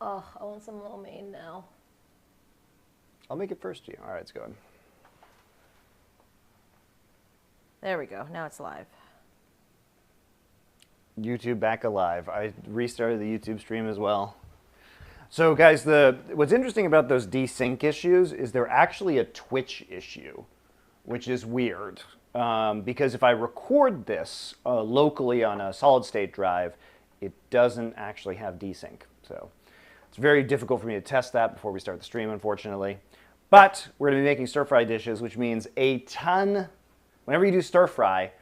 Oh, I want some lo mein now. I'll make it first to you. All right, let's go ahead. There we go. Now it's live. YouTube back alive. I restarted the YouTube stream as well. So guys, what's interesting about those desync issues is they're actually a Twitch issue, which is weird. Because if I record this locally on a solid state drive, it doesn't actually have desync. So it's very difficult for me to test that before we start the stream, unfortunately. But we're going to be making stir-fry dishes, which means whenever you do stir-fry,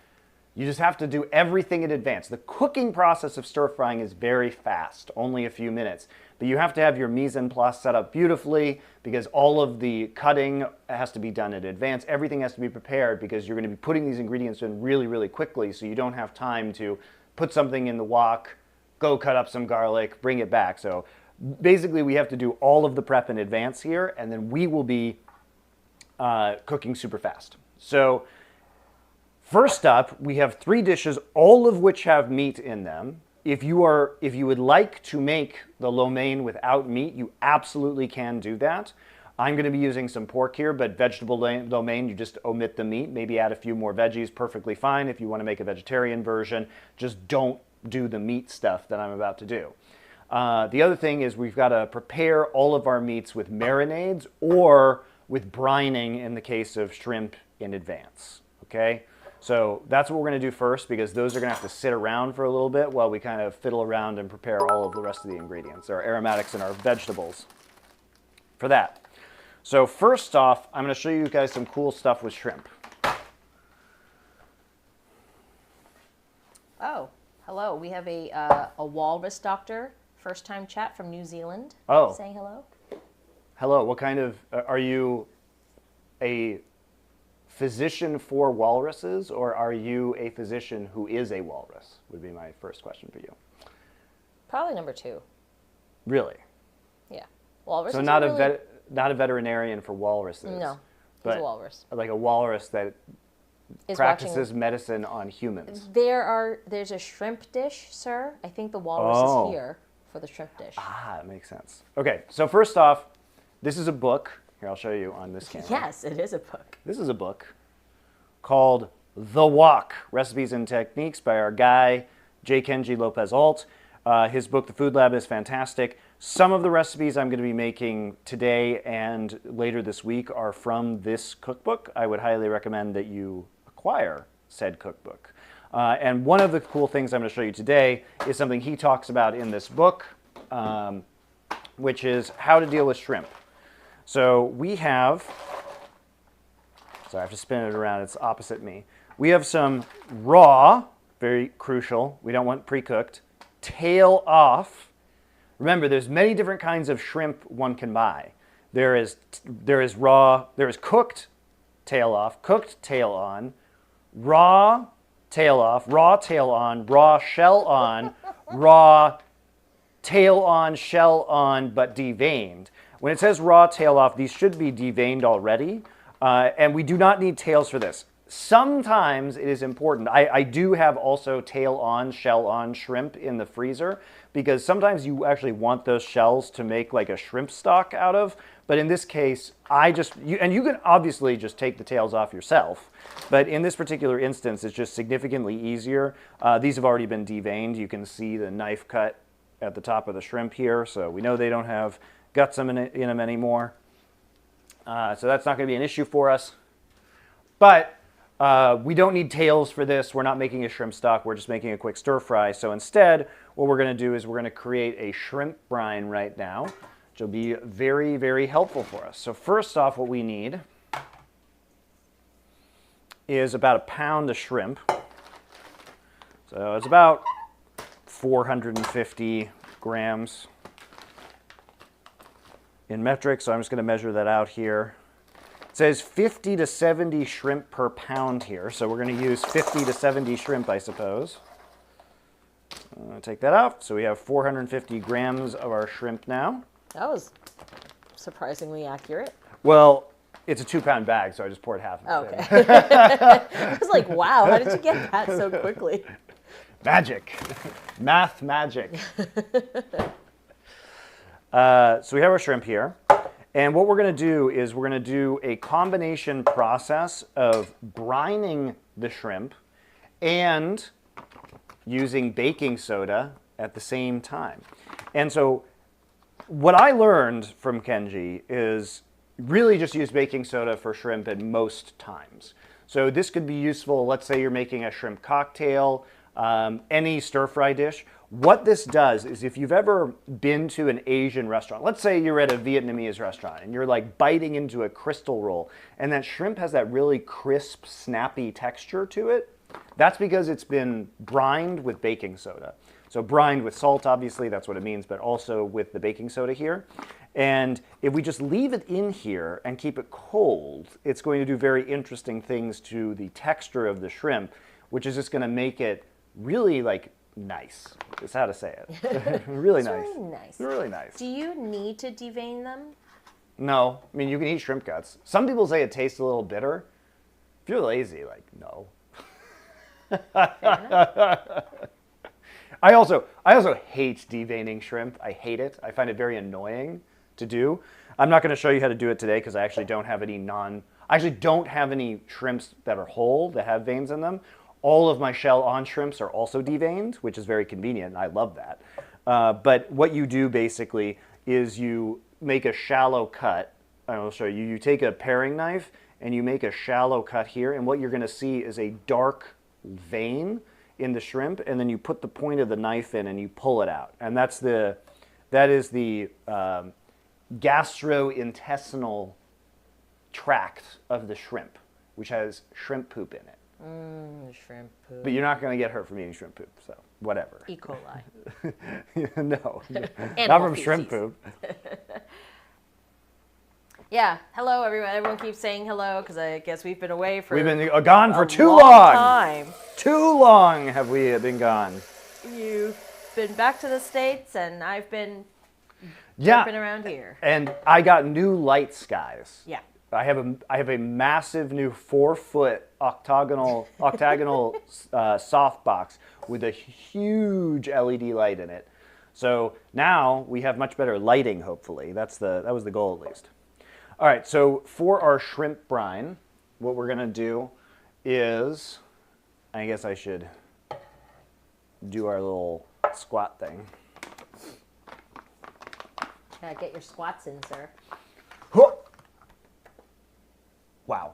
you just have to do everything in advance. The cooking process of stir-frying is very fast, only a few minutes. But you have to have your mise en place set up beautifully because all of the cutting has to be done in advance. Everything has to be prepared because you're going to be putting these ingredients in really, really quickly, so you don't have time to put something in the wok, go cut up some garlic, bring it back. So basically we have to do all of the prep in advance here, and then we will be cooking super fast. So first up, we have 3 dishes, all of which have meat in them. If you would like to make the lo mein without meat, you absolutely can do that. I'm going to be using some pork here, but vegetable lo mein, you just omit the meat, maybe add a few more veggies, perfectly fine. If you want to make a vegetarian version, just don't do the meat stuff that I'm about to do. The other thing is we've got to prepare all of our meats with marinades or with brining in the case of shrimp in advance, okay? So that's what we're going to do first because those are going to have to sit around for a little bit while we kind of fiddle around and prepare all of the rest of the ingredients, our aromatics and our vegetables for that. So first off, I'm going to show you guys some cool stuff with shrimp. Oh, hello. We have a walrus doctor, first-time chat from New Zealand. Oh. Saying hello. Hello. What kind of, are you a physician for walruses, or are you a physician who is a walrus, would be my first question for you. Probably number 2. Really? Yeah. Walrus. So not a veterinarian for walruses. No, but he's a walrus. Like a walrus that practices medicine on humans. There's a shrimp dish, sir. I think the walrus is here for the shrimp dish. Ah, that makes sense. Okay, so first off, this is a book. Here, I'll show you on this camera. Yes, it is a book. This is a book called The Wok, Recipes and Techniques by our guy, J. Kenji Lopez-Alt. His book, The Food Lab, is fantastic. Some of the recipes I'm going to be making today and later this week are from this cookbook. I would highly recommend that you acquire said cookbook. And one of the cool things I'm going to show you today is something he talks about in this book, which is how to deal with shrimp. So we have, so I have to spin it around, it's opposite me. We have some raw, very crucial, we don't want pre-cooked, tail off. Remember, there's many different kinds of shrimp one can buy. There is cooked tail off, cooked tail on, raw tail off, raw tail on, raw shell on, raw tail on, shell on, but deveined. When it says raw tail off, these should be deveined already, and we do not need tails for this. Sometimes it is important. I do have also tail on, shell on shrimp in the freezer because sometimes you actually want those shells to make like a shrimp stock out of. But in this case, you can obviously just take the tails off yourself. But in this particular instance, it's just significantly easier. These have already been deveined. You can see the knife cut at the top of the shrimp here. So we know they don't have guts in them anymore. So that's not going to be an issue for us. But we don't need tails for this. We're not making a shrimp stock. We're just making a quick stir fry. So instead, what we're going to do is we're going to create a shrimp brine right now, which will be very, very helpful for us. So first off, what we need is about a pound of shrimp. So it's about 450 grams in metric. So I'm just going to measure that out here. It says 50 to 70 shrimp per pound here, so we're going to use 50 to 70 shrimp, I suppose. Take that out. So we have 450 grams of our shrimp now. That was surprisingly accurate. Well, it's a 2-pound bag, so I just poured half of it. Okay. I was like, wow, how did you get that so quickly? Magic. Math magic. So we have our shrimp here. And what we're going to do is we're going to do a combination process of brining the shrimp and using baking soda at the same time. And so what I learned from Kenji is really just use baking soda for shrimp at most times. So this could be useful, let's say you're making a shrimp cocktail, any stir-fry dish. What this does is if you've ever been to an Asian restaurant, let's say you're at a Vietnamese restaurant and you're like biting into a crystal roll and that shrimp has that really crisp, snappy texture to it, that's because it's been brined with baking soda. So brined with salt, obviously, that's what it means, but also with the baking soda here. And if we just leave it in here and keep it cold, it's going to do very interesting things to the texture of the shrimp, which is just going to make it really like nice. Is how to say it. Really nice. Really nice. Really nice. Do you need to devein them? No. I mean, you can eat shrimp guts. Some people say it tastes a little bitter. If you're lazy, like, no. I also hate deveining shrimp. I hate it. I find it very annoying to do. I'm not going to show you how to do it today because I actually don't have any shrimps that are whole that have veins in them. All of my shell-on shrimps are also deveined, which is very convenient. I love that. But what you do basically is you make a shallow cut. I'll show you. You take a paring knife and you make a shallow cut here, and what you're going to see is a dark vein in the shrimp, and then you put the point of the knife in and you pull it out. And that is the gastrointestinal tract of the shrimp, which has shrimp poop in it. Shrimp poop. But you're not going to get hurt from eating shrimp poop, so whatever. E. coli. No, not from shrimp poop. Yeah, hello everyone. Everyone keeps saying hello because I guess we've been away for We've been gone for too long long. Time. Too long have we been gone. You've been back to the States and I've been Yeah, jumping around here. and I got new lights, guys. Yeah. I have a massive new 4-foot octagonal softbox with a huge LED light in it. So now we have much better lighting. Hopefully, that was the goal at least. All right. So for our shrimp brine, what we're gonna do is, I guess I should do our little squat thing. Get your squats in, sir. Wow.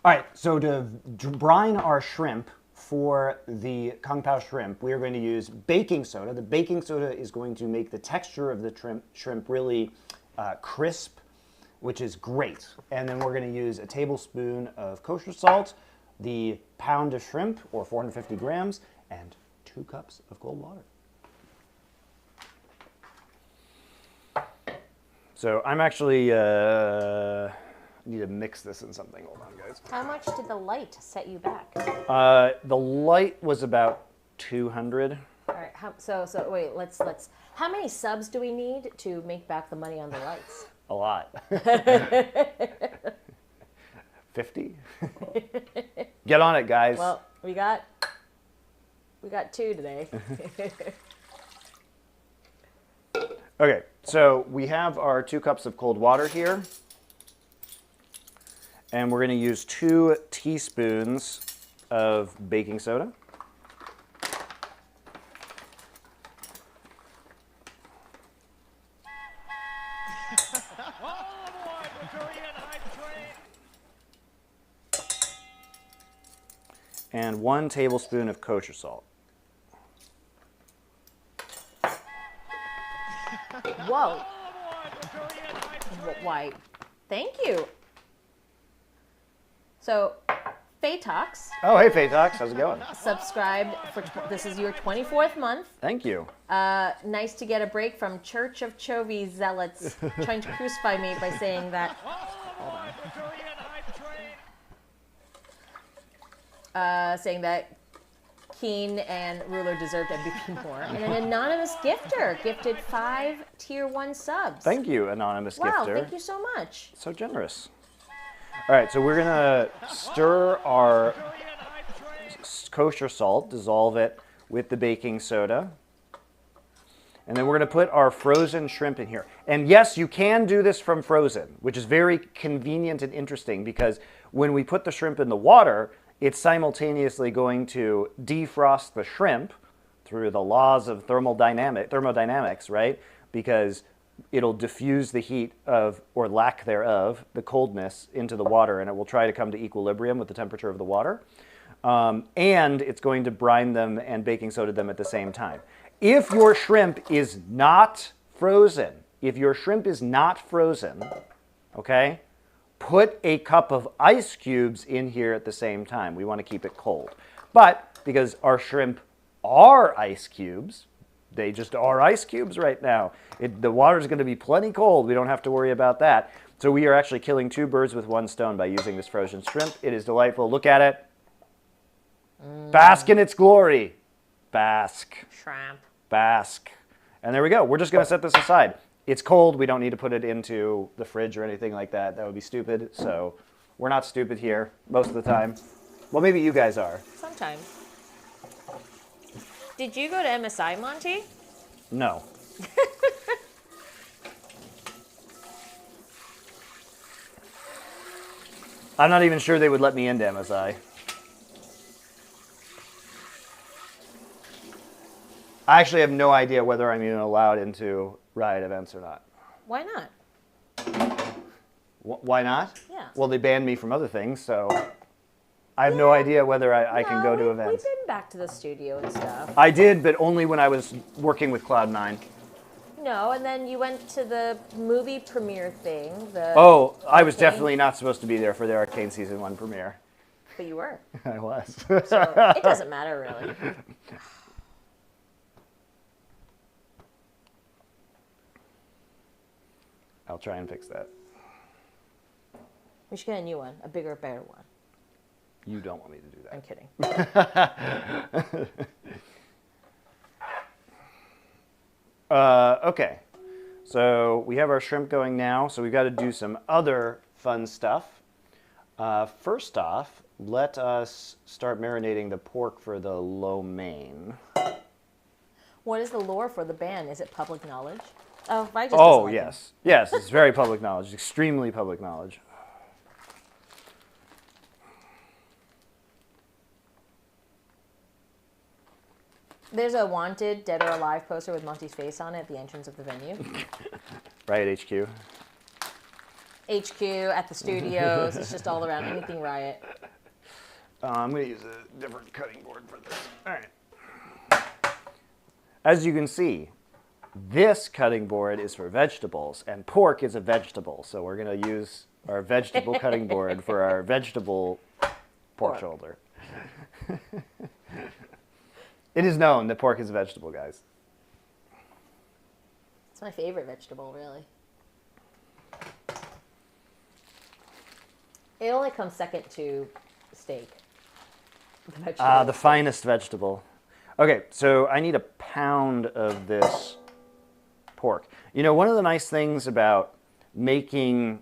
All right, so to brine our shrimp for the Kung Pao shrimp, we are going to use baking soda. The baking soda is going to make the texture of the shrimp really crisp, which is great. And then we're going to use a tablespoon of kosher salt, the pound of shrimp, or 450 grams, and 2 cups of cold water. So I'm actually... need to mix this in something. Hold on, guys. How much did the light set you back? The light was about 200. All right. So wait. Let's. How many subs do we need to make back the money on the lights? A lot. 50. Get on it, guys. Well, we got 2 today. Okay, so we have our 2 cups of cold water here. And we're going to use 2 teaspoons of baking soda. And 1 tablespoon of kosher salt. Whoa. Why? Thank you. So, Fatox. Oh, hey, Fatox. How's it going? Subscribed for this is your 24th month. Thank you. Nice to get a break from Church of Chovy zealots trying to crucify me by saying that. Hold on. Saying that Keen and Ruler deserved MVP more. And an anonymous gifter gifted 5 tier 1 subs. Thank you, anonymous wow, gifter. thank you so much. So generous. All right, so we're going to stir our kosher salt, dissolve it with the baking soda. And then we're going to put our frozen shrimp in here. And yes, you can do this from frozen, which is very convenient and interesting because when we put the shrimp in the water, it's simultaneously going to defrost the shrimp through the laws of thermodynamics, right? Because it'll diffuse the heat of, or lack thereof, the coldness into the water, and it will try to come to equilibrium with the temperature of the water. And it's going to brine them and baking soda them at the same time. If your shrimp is not frozen, okay, put a cup of ice cubes in here at the same time. We want to keep it cold. But because our shrimp are ice cubes, they just are ice cubes right now. The water's going to be plenty cold. We don't have to worry about that. So we are actually killing two birds with one stone by using this frozen shrimp. It is delightful. Look at it. Bask in its glory. Bask. Shrimp. Bask. And there we go. We're just going to set this aside. It's cold. We don't need to put it into the fridge or anything like that. That would be stupid. So we're not stupid here most of the time. Well, maybe you guys are. Sometimes. Did you go to MSI, Monte? No. I'm not even sure they would let me into MSI. I actually have no idea whether I'm even allowed into riot events or not. Why not? Why not? Yeah. Well, they banned me from other things, so I have no idea whether I can go to events. We've been back to the studio and stuff. I did, but only when I was working with Cloud9. No, and then you went to the movie premiere thing. Oh, I was definitely not supposed to be there for the Arcane Season 1 premiere. But you were. I was. So it doesn't matter, really. I'll try and fix that. We should get a new one, a bigger, better one. You don't want me to do that. I'm kidding. Okay, so we have our shrimp going now, so we've got to do some other fun stuff. First off, let us start marinating the pork for the lo mein. What is the lore for the ban? Is it public knowledge? Oh, I just Oh, dislike yes. Yes, it's very public knowledge, extremely public knowledge. There's a wanted, dead or alive poster with Monty's face on it at the entrance of the venue. Riot HQ. HQ, at the studios, it's just all around, anything Riot. I'm going to use a different cutting board for this. All right. As you can see, this cutting board is for vegetables, and pork is a vegetable. So we're going to use our vegetable cutting board for our vegetable pork shoulder. It is known that pork is a vegetable, guys. It's my favorite vegetable, really. It only comes second to steak. The vegetable. The finest vegetable. Okay, so I need a pound of this pork. You know, one of the nice things about making,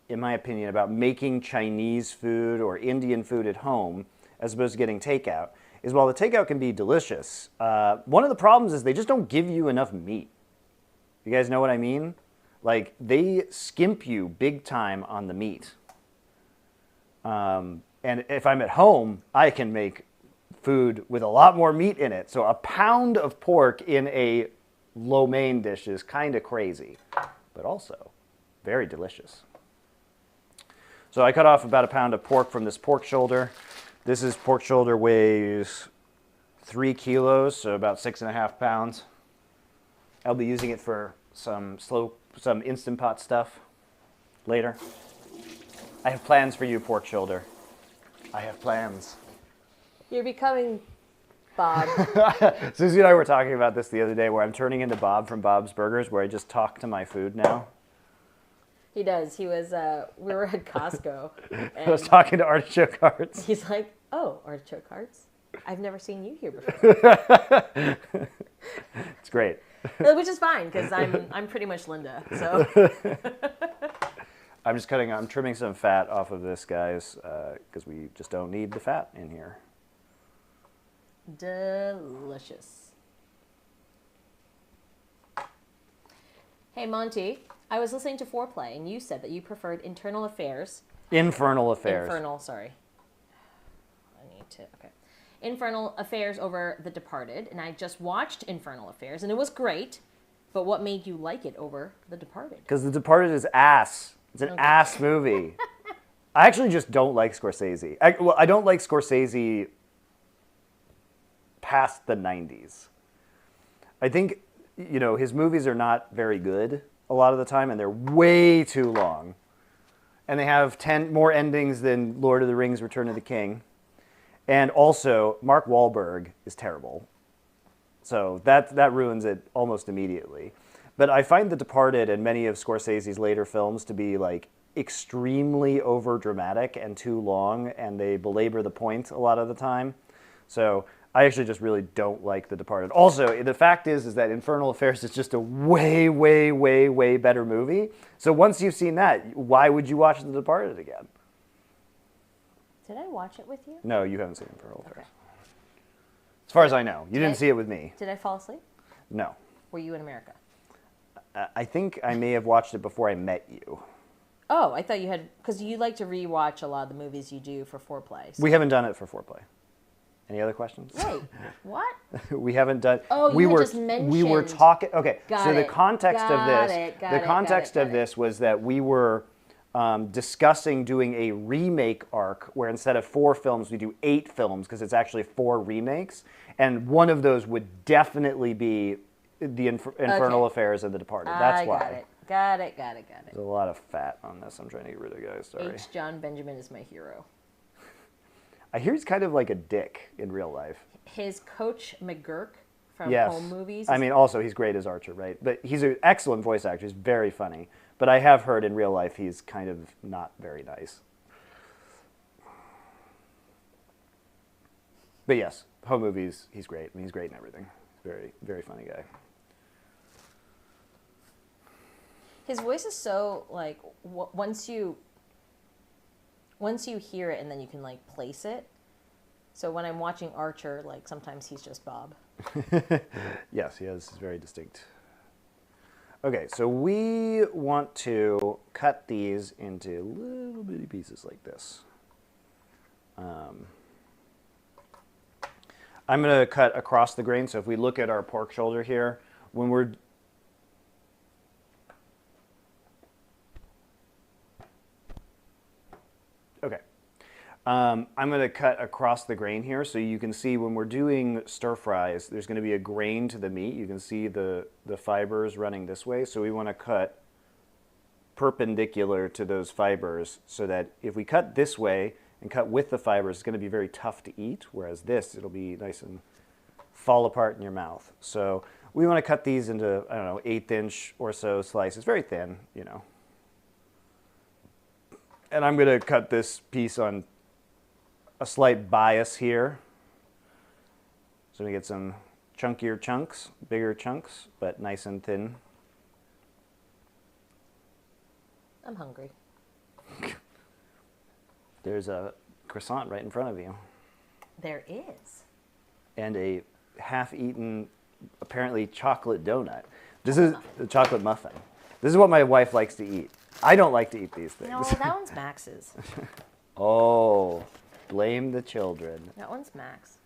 in my opinion, about making Chinese food or Indian food at home, as opposed to getting takeout, is while the takeout can be delicious, one of the problems is they just don't give you enough meat. You guys know what I mean? Like, they skimp you big time on the meat. And if I'm at home, I can make food with a lot more meat in it. So a pound of pork in a lo mein dish is kind of crazy, but also very delicious. So I cut off about a pound of pork from this pork shoulder. This pork shoulder weighs 3 kilos, so about 6.5 pounds. I'll be using it for some Instant Pot stuff later. I have plans for you, pork shoulder. I have plans. You're becoming Bob. Susie and I were talking about this the other day, where I'm turning into Bob from Bob's Burgers, where I just talk to my food now. He does. He was, we were at Costco. I was talking to Artichoke Hearts. He's like, oh, Artichoke Hearts? I've never seen you here before. It's great. Which is fine, because I'm pretty much Linda, so. I'm trimming some fat off of this, guys, because we just don't need the fat in here. Delicious. Hey, Monte, I was listening to Foreplay, and you said that you preferred Internal Affairs. Infernal Affairs. Infernal, sorry. Okay. Infernal Affairs over The Departed, and I just watched Infernal Affairs, and it was great. But what made you like it over The Departed? Because The Departed is ass. It's an ass movie. I actually just don't like Scorsese. I don't like Scorsese past the 90s. I think, his movies are not very good a lot of the time, and they're way too long. And they have 10 more endings than Lord of the Rings, Return of the King. And also, Mark Wahlberg is terrible. So that ruins it almost immediately. But I find The Departed and many of Scorsese's later films to be like extremely over-dramatic and too long, and they belabor the point a lot of the time. So I actually just really don't like The Departed. Also, the fact is that Infernal Affairs is just a way, way, way, way better movie. So once you've seen that, why would you watch The Departed again? Did I watch it with you? No, you haven't seen Infernal Affairs. Okay. As far as I know. You didn't see it with me. Did I fall asleep? No. Were you in America? I think I may have watched it before I met you. Oh, I thought you had, because you like to rewatch a lot of the movies you do for Foreplay. So. We haven't done it for Foreplay. Any other questions? Wait, what? We haven't done. Oh, we you were, just mentioned. We were talking. Okay, Got so it. the context of Got this, it. Got the it. context Got of this was that we were discussing doing a remake arc where instead of 4 films, we do 8 films because it's actually 4 remakes, and one of those would definitely be the Infernal Affairs of The Departed. That's why. Got it. There's a lot of fat on this. I'm trying to get rid of, guys. Sorry. H. John Benjamin is my hero. I hear he's kind of like a dick in real life. His coach McGurk from Yes. Home Movies. I mean, also he's great as Archer, right? But he's an excellent voice actor. He's very funny. But I have heard in real life he's kind of not very nice. But yes, Home Movies, he's great. I mean, he's great in everything. Very, very funny guy. His voice is so, like, once you hear it and then you can, like, place it. So when I'm watching Archer, like, sometimes he's just Bob. Yes, he has very distinct. Okay, so we want to cut these into little bitty pieces like this. I'm going to cut across the grain. So if we look at our pork shoulder here, when we're okay. I'm going to cut across the grain here so you can see when we're doing stir fries, there's going to be a grain to the meat. You can see the fibers running this way. So we want to cut perpendicular to those fibers so that if we cut this way and cut with the fibers, it's going to be very tough to eat, whereas this, it'll be nice and fall apart in your mouth. So we want to cut these into, I don't know, 1/8" or so slices, very thin, And I'm going to cut this piece on a slight bias here. So we get some chunkier chunks, bigger chunks, but nice and thin. I'm hungry. There's a croissant right in front of you. There is. And a half-eaten, apparently, chocolate donut. This is a chocolate muffin. This is what my wife likes to eat. I don't like to eat these things. No, that one's Max's. Oh, blame the children. That one's Max.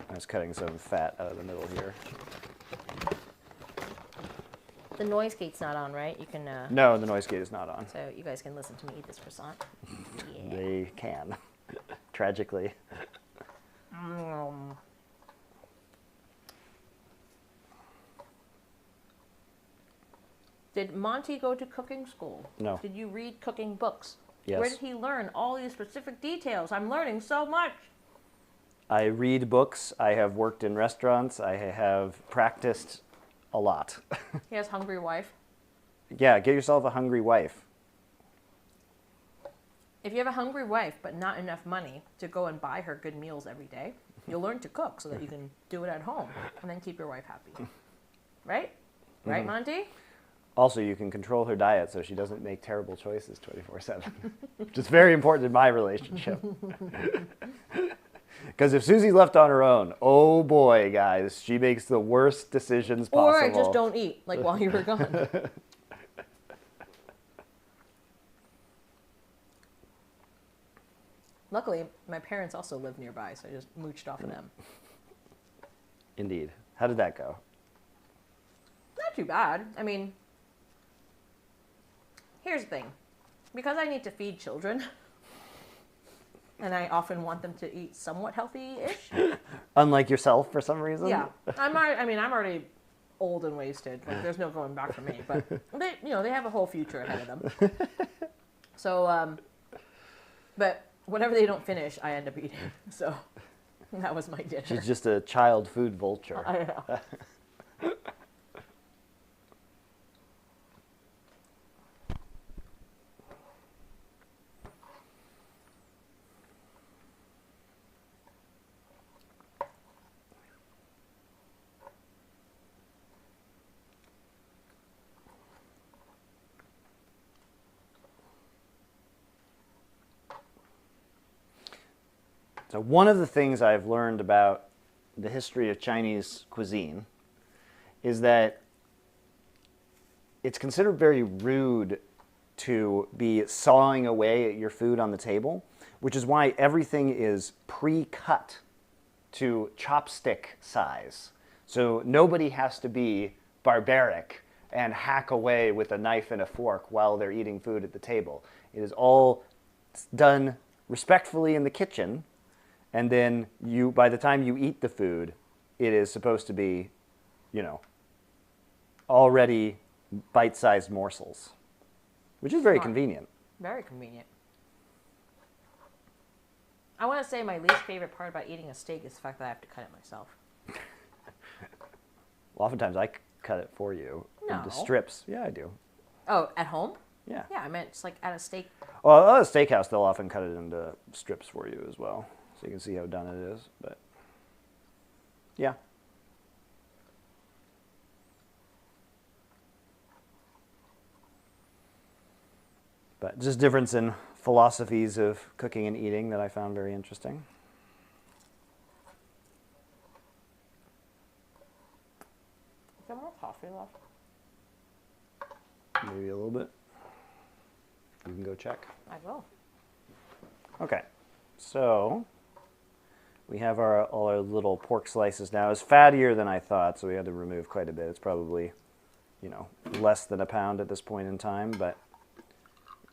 I was cutting some fat out of the middle here. The noise gate's not on, right? You can. No, the noise gate is not on. So you guys can listen to me eat this croissant. Yeah. They can, tragically. Did Monte go to cooking school? No. Did you read cooking books? Yes. Where did he learn all these specific details? I'm learning so much. I read books. I have worked in restaurants. I have practiced a lot. He has hungry wife. Yeah, get yourself a hungry wife. If you have a hungry wife but not enough money to go and buy her good meals every day, you'll learn to cook so that you can do it at home and then keep your wife happy. Right? Right, Monte? Also, you can control her diet so she doesn't make terrible choices 24/7, which is very important in my relationship. Because if Susie's left on her own, oh boy, guys, she makes the worst decisions possible. Or I just don't eat, like while you were gone. Luckily, my parents also live nearby, so I just mooched off of them. Indeed. How did that go? Not too bad. I mean, here's the thing. Because I need to feed children, and I often want them to eat somewhat healthy-ish. Unlike yourself, for some reason? Yeah. I'm already old and wasted. Like, there's no going back for me. But they have a whole future ahead of them. So, but whatever they don't finish, I end up eating. So that was my dinner. She's just a child food vulture. I know. So one of the things I've learned about the history of Chinese cuisine is that it's considered very rude to be sawing away at your food on the table, which is why everything is pre-cut to chopstick size. So nobody has to be barbaric and hack away with a knife and a fork while they're eating food at the table. It is all done respectfully in the kitchen. And then by the time you eat the food, it is supposed to be, already bite-sized morsels, which is very convenient. Very convenient. I want to say my least favorite part about eating a steak is the fact that I have to cut it myself. Well, oftentimes I cut it for you into strips. Yeah, I do. Oh, at home? Yeah. Yeah, I meant just like at a steak. Well, at a steakhouse, they'll often cut it into strips for you as well. So you can see how done it is, but yeah. But just difference in philosophies of cooking and eating that I found very interesting. Is there more coffee left? Maybe a little bit. You can go check. I will. Okay, so we have all our little pork slices now. It's fattier than I thought, so we had to remove quite a bit. It's probably, less than a pound at this point in time, but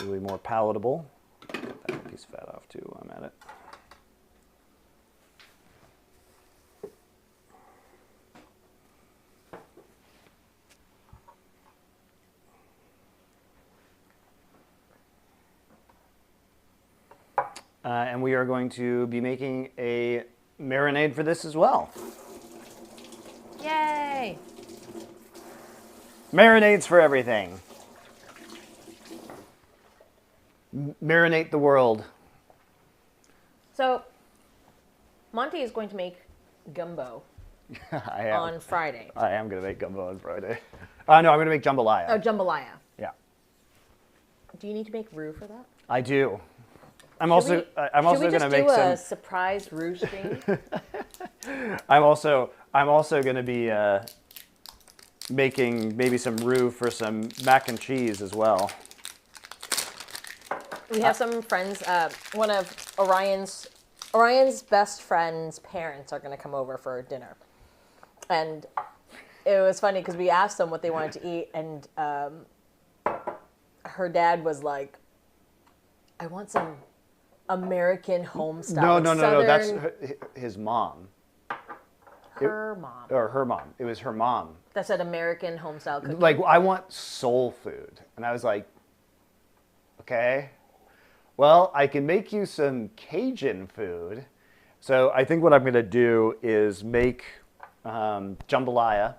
really more palatable. Get that piece of fat off too while I'm at it. And we are going to be making a marinade for this as well. Yay! Marinades for everything. Marinate the world. So, Monte is going to make gumbo on Friday. I am going to make gumbo on Friday. No, I'm going to make jambalaya. Oh, jambalaya. Yeah. Do you need to make roux for that? I do. I'm also going to make some a surprise roux stream. I'm also going to be making maybe some roux for some mac and cheese as well. We have some friends. One of Orion's best friend's parents are going to come over for dinner, and it was funny because we asked them what they wanted to eat, and her dad was like, "I want some American home style." No. That's his mom. Her mom. Or her mom. It was her mom. That said American home style cooking. Like, I want soul food. And I was like, okay. Well, I can make you some Cajun food. So I think what I'm going to do is make jambalaya.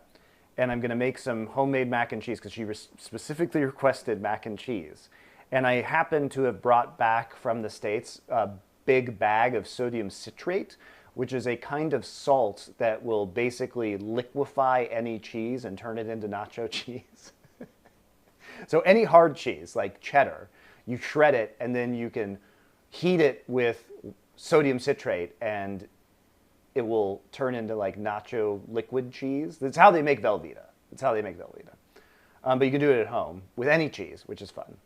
And I'm going to make some homemade mac and cheese because she specifically requested mac and cheese. And I happen to have brought back from the States a big bag of sodium citrate, which is a kind of salt that will basically liquefy any cheese and turn it into nacho cheese. So any hard cheese, like cheddar, you shred it and then you can heat it with sodium citrate and it will turn into like nacho liquid cheese. That's how they make Velveeta. That's how they make Velveeta. But you can do it at home with any cheese, which is fun.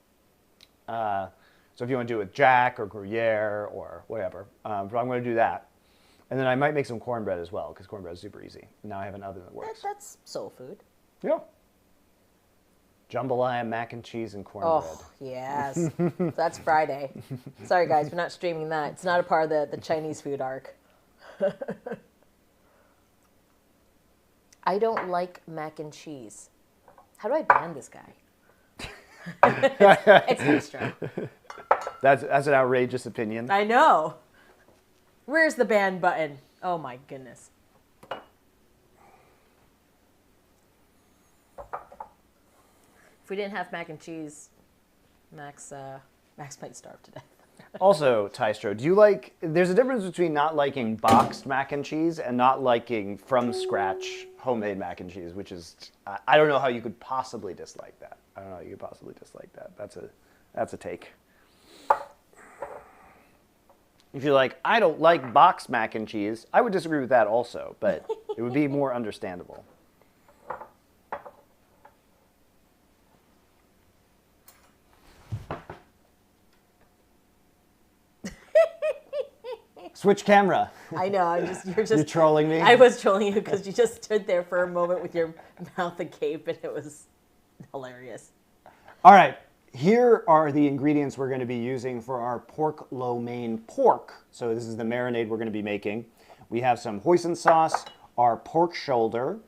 So if you want to do it with Jack or Gruyere or whatever, but I'm going to do that. And then I might make some cornbread as well, because cornbread is super easy. Now I have an oven that works. That's soul food. Yeah. Jambalaya, mac and cheese, and cornbread. Oh, yes. That's Friday. Sorry, guys, we're not streaming that. It's not a part of the Chinese food arc. I don't like mac and cheese. How do I ban this guy? It's bistro. That's an outrageous opinion. I know. Where's the ban button? Oh, my goodness. If we didn't have mac and cheese, Max might starve to death. Also, Tystro, do you like... There's a difference between not liking boxed mac and cheese and not liking from-scratch homemade mac and cheese, which is... I don't know how you could possibly dislike that. I don't know how you could possibly dislike that. That's a take. If you're like, I don't like boxed mac and cheese, I would disagree with that also, but it would be more understandable. Switch camera. I know. You're trolling me? I was trolling you because you just stood there for a moment with your mouth agape, and it was hilarious. All right. Here are the ingredients we're going to be using for our pork lo mein pork. So this is the marinade we're going to be making. We have some hoisin sauce, our pork shoulder.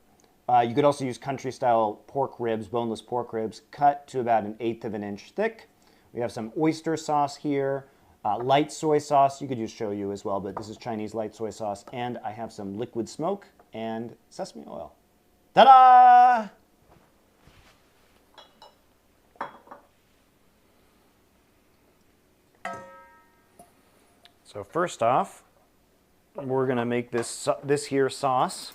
You could also use country-style pork ribs, boneless pork ribs, cut to about 1/8 of an inch thick. We have some oyster sauce here, light soy sauce. You could use shoyu as well, but this is Chinese light soy sauce. And I have some liquid smoke and sesame oil. Ta-da! So first off, we're gonna make this here sauce.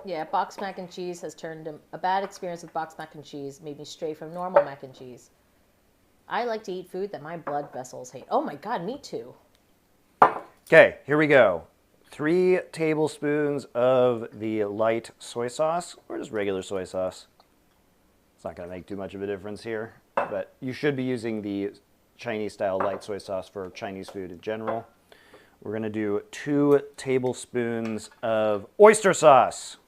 Yeah, boxed mac and cheese has turned a bad experience with boxed mac and cheese made me stray from normal mac and cheese. I like to eat food that my blood vessels hate. Oh my God, me too. Okay, here we go. 3 tablespoons of the light soy sauce, or just regular soy sauce. It's not gonna make too much of a difference here, but you should be using the Chinese-style light soy sauce for Chinese food in general. We're going to do 2 tablespoons of oyster sauce.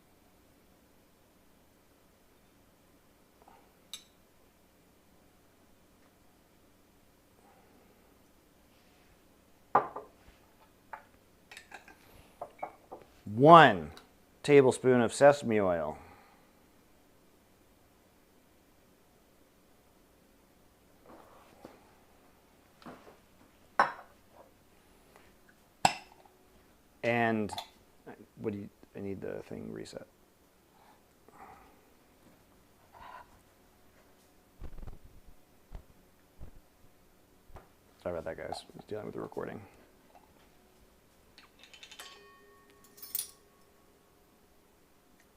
One tablespoon of sesame oil. And what do you, I need the thing reset. Sorry about that, guys. I was dealing with the recording.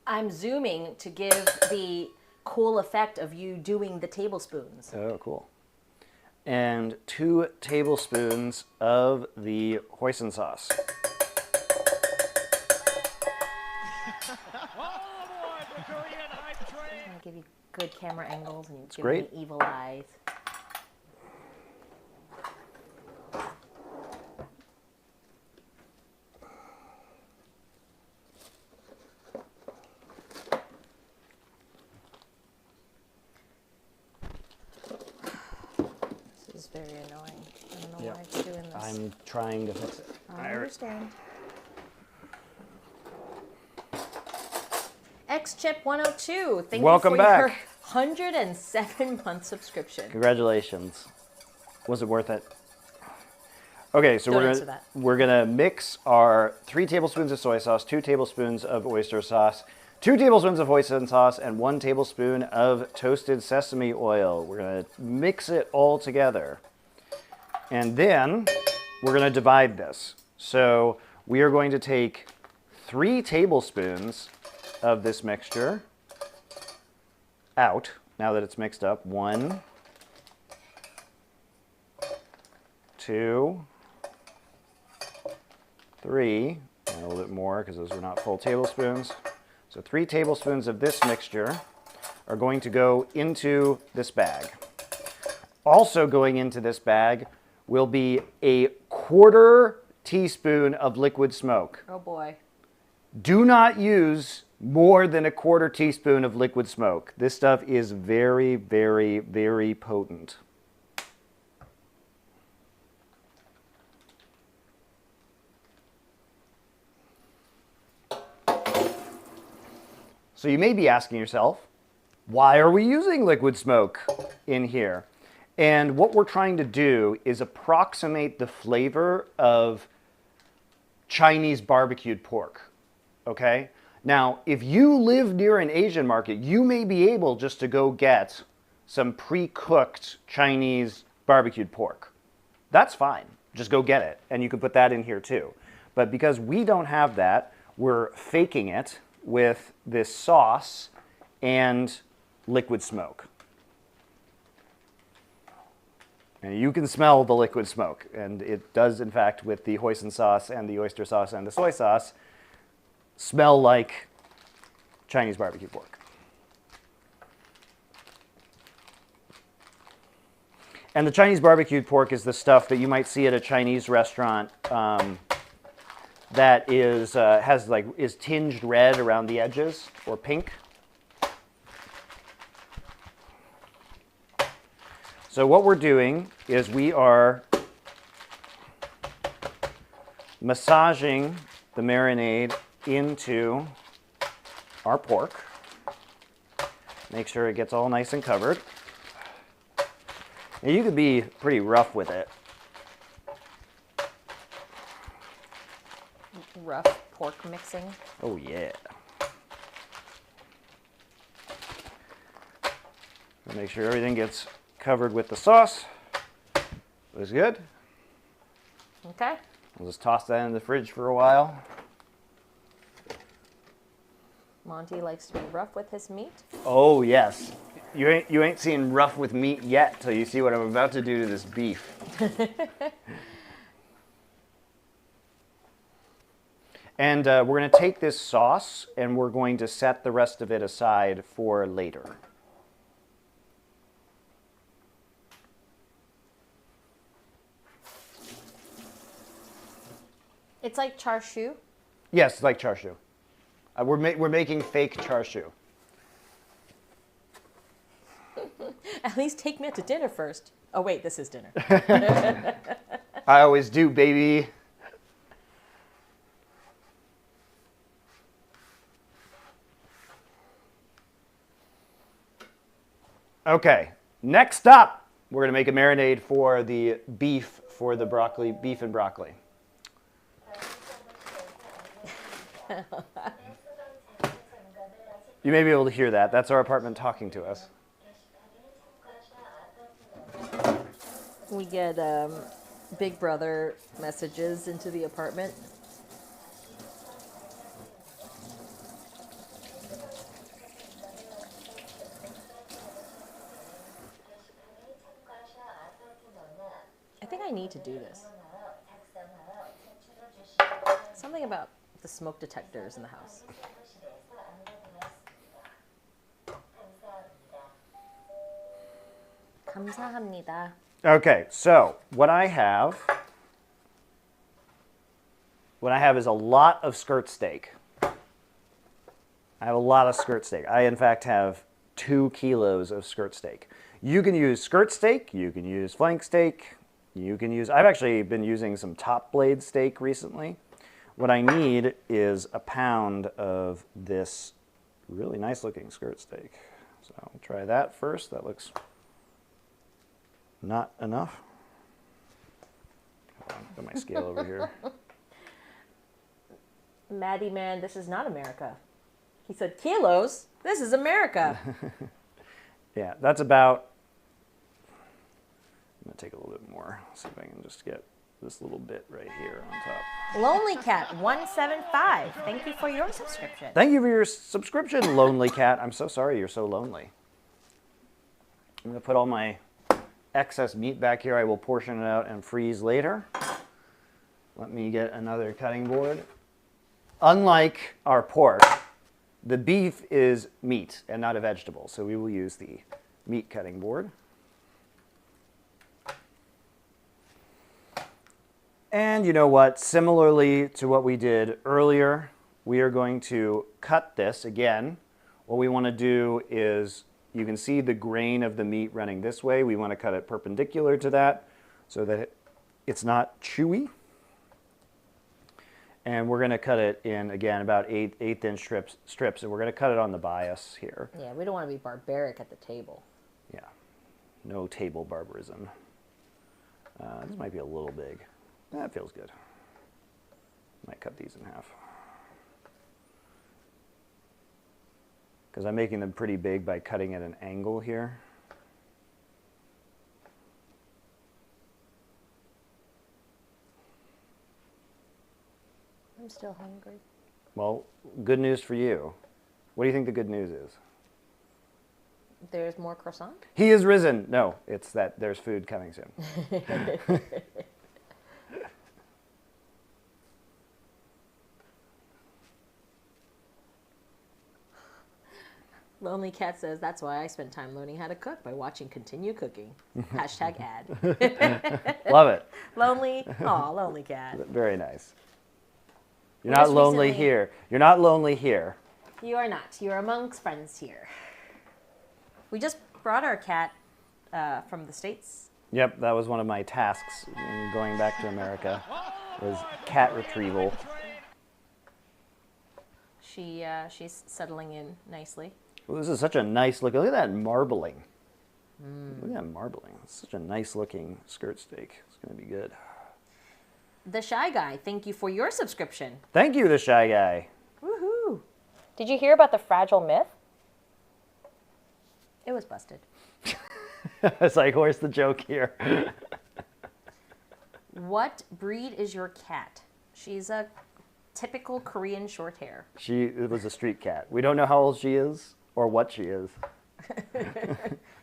I'm zooming to give the cool effect of you doing the tablespoons. Oh, cool. And 2 tablespoons of the hoisin sauce. I give you good camera angles and you give great. me evil eyes. This is very annoying. I don't know why it's doing this. I'm trying to fix it. I understand. XChip102, thank Welcome you for back. your 107-month subscription. Congratulations. Was it worth it? Okay, so Don't answer that. we're gonna mix our 3 tablespoons of soy sauce, 2 tablespoons of oyster sauce, 2 tablespoons of hoisin sauce, and 1 tablespoon of toasted sesame oil. We're gonna mix it all together. And then we're gonna divide this. So we are going to take 3 tablespoons of this mixture out, now that it's mixed up. 1, 2, 3, and a little bit more because those are not full tablespoons. So 3 tablespoons of this mixture are going to go into this bag. Also going into this bag will be a 1/4 teaspoon of liquid smoke. Oh boy. Do not use more than a 1/4 teaspoon of liquid smoke. This stuff is very, very, very potent. So you may be asking yourself, why are we using liquid smoke in here? And what we're trying to do is approximate the flavor of Chinese barbecued pork, okay? Now, if you live near an Asian market, you may be able just to go get some pre-cooked Chinese barbecued pork. That's fine. Just go get it, and you can put that in here too. But because we don't have that, we're faking it with this sauce and liquid smoke. And you can smell the liquid smoke, and it does, in fact, with the hoisin sauce and the oyster sauce and the soy sauce, smell like Chinese barbecue pork. And the Chinese barbecued pork is the stuff that you might see at a Chinese restaurant that is is tinged red around the edges or pink. So what we're doing is we are massaging the marinade into our pork. Make sure it gets all nice and covered. And you could be pretty rough with it. Rough pork mixing. Oh yeah. Make sure everything gets covered with the sauce. Looks good. Okay. We'll just toss that in the fridge for a while. Monte likes to be rough with his meat. Oh yes. You ain't seen rough with meat yet till you see what I'm about to do to this beef. And we're going to take this sauce and we're going to set the rest of it aside for later. It's like char siu. Yes, it's like char siu. We're making fake char siu. At least take me out to dinner first. Oh wait, this is dinner. I always do, baby. Okay, next up, we're going to make a marinade for the beef, for the broccoli, beef and broccoli. You may be able to hear that. That's our apartment talking to us. We get Big Brother messages into the apartment. I think I need to do this. Something about the smoke detectors in the house. 감사합니다. Okay, so what I have is a lot of skirt steak. I have a lot of skirt steak. I, in fact, have 2 kilos of skirt steak. You can use skirt steak, you can use flank steak, you can use, I've actually been using some top blade steak recently. What I need is a pound of this really nice looking skirt steak. So I'll try that first. That looks not enough. Hold on, got my scale over here. Maddie man, this is not America. He said kilos. This is America. Yeah, that's about, I'm going to take a little bit more. See if I can just get this little bit right here on top. Lonely Cat 175. Thank you for your subscription. Thank you for your subscription, Lonely Cat. I'm so sorry you're so lonely. I'm going to put all my excess meat back here. I will portion it out and freeze later. Let me get another cutting board. Unlike our pork, the beef is meat and not a vegetable, so we will use the meat cutting board. And you know what? Similarly to what we did earlier, we are going to cut this again. What we want to do is, you can see the grain of the meat running this way. We want to cut it perpendicular to that so that it's not chewy. And we're going to cut it in, again, about eighth-inch strips, and we're going to cut it on the bias here. Yeah, we don't want to be barbaric at the table. Yeah, no table barbarism. This might be a little big. That feels good. Might cut these in half. Because I'm making them pretty big by cutting at an angle here. I'm still hungry. Well, good news for you. What do you think the good news is? There's more croissant? He is risen. No, it's that there's food coming soon. Lonely Cat says, that's why I spend time learning how to cook by watching Continue Cooking. Hashtag ad. Love it. Lonely. Aw, Lonely Cat. Very nice. You're not lonely here. You're not lonely here. You are not. You're amongst friends here. We just brought our cat from the States. Yep, that was one of my tasks in going back to America, was cat retrieval. She's settling in nicely. Well, this is such a nice look. Look at that marbling. Look at that marbling. It's such a nice looking skirt steak. It's going to be good. The Shy Guy, thank you for your subscription. Thank you, the Shy Guy. Woohoo! Did you hear about the fragile myth? It was busted. It's like, where's the joke here? What breed is your cat? She's a typical Korean short hair. It was a street cat. We don't know how old she is or what she is.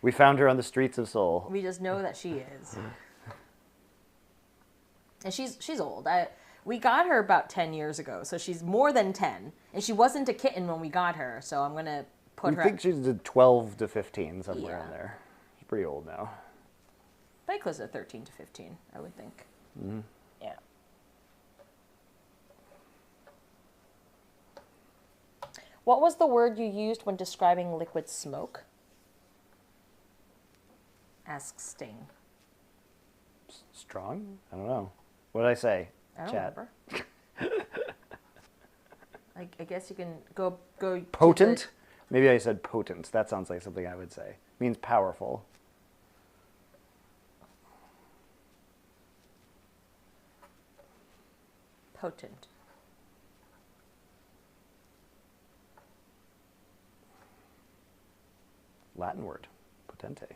We found her on the streets of Seoul. We just know that she is. And she's old. We got her about 10 years ago, so she's more than 10. And she wasn't a kitten when we got her, so I'm going to put her... I think she's 12 to 15, somewhere in Yeah. there. She's pretty old now. Probably close to 13 to 15, I would think. Mm-hmm. Yeah. What was the word you used when describing liquid smoke? Asks Sting. Strong? I don't know. What did I say? I don't Chat. remember. I guess you can go Potent? Maybe I said potent. That sounds like something I would say. It means powerful. Potent. Latin word. Potente.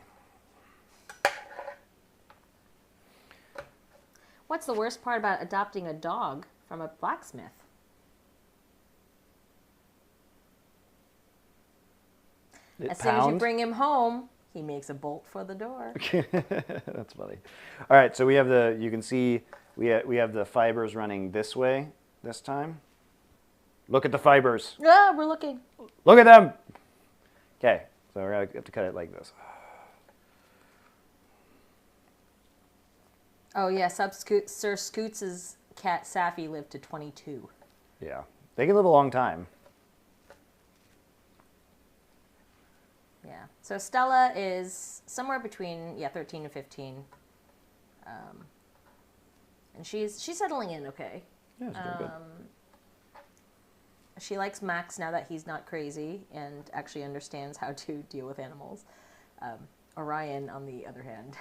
What's the worst part about adopting a dog from a blacksmith? As soon as you bring him home, he makes a bolt for the door. That's funny. All right, so we have you can see we have the fibers running this way this time. Look at the fibers. Ah, we're looking. Look at them. Okay, so we're going to have to cut it like this. Oh, yeah, Sir Scoots' cat Safi lived to 22. Yeah, they can live a long time. Yeah, so Stella is somewhere between 13 and 15, and she's settling in okay. Yeah, it's very good. She likes Max now that he's not crazy and actually understands how to deal with animals. Orion, on the other hand,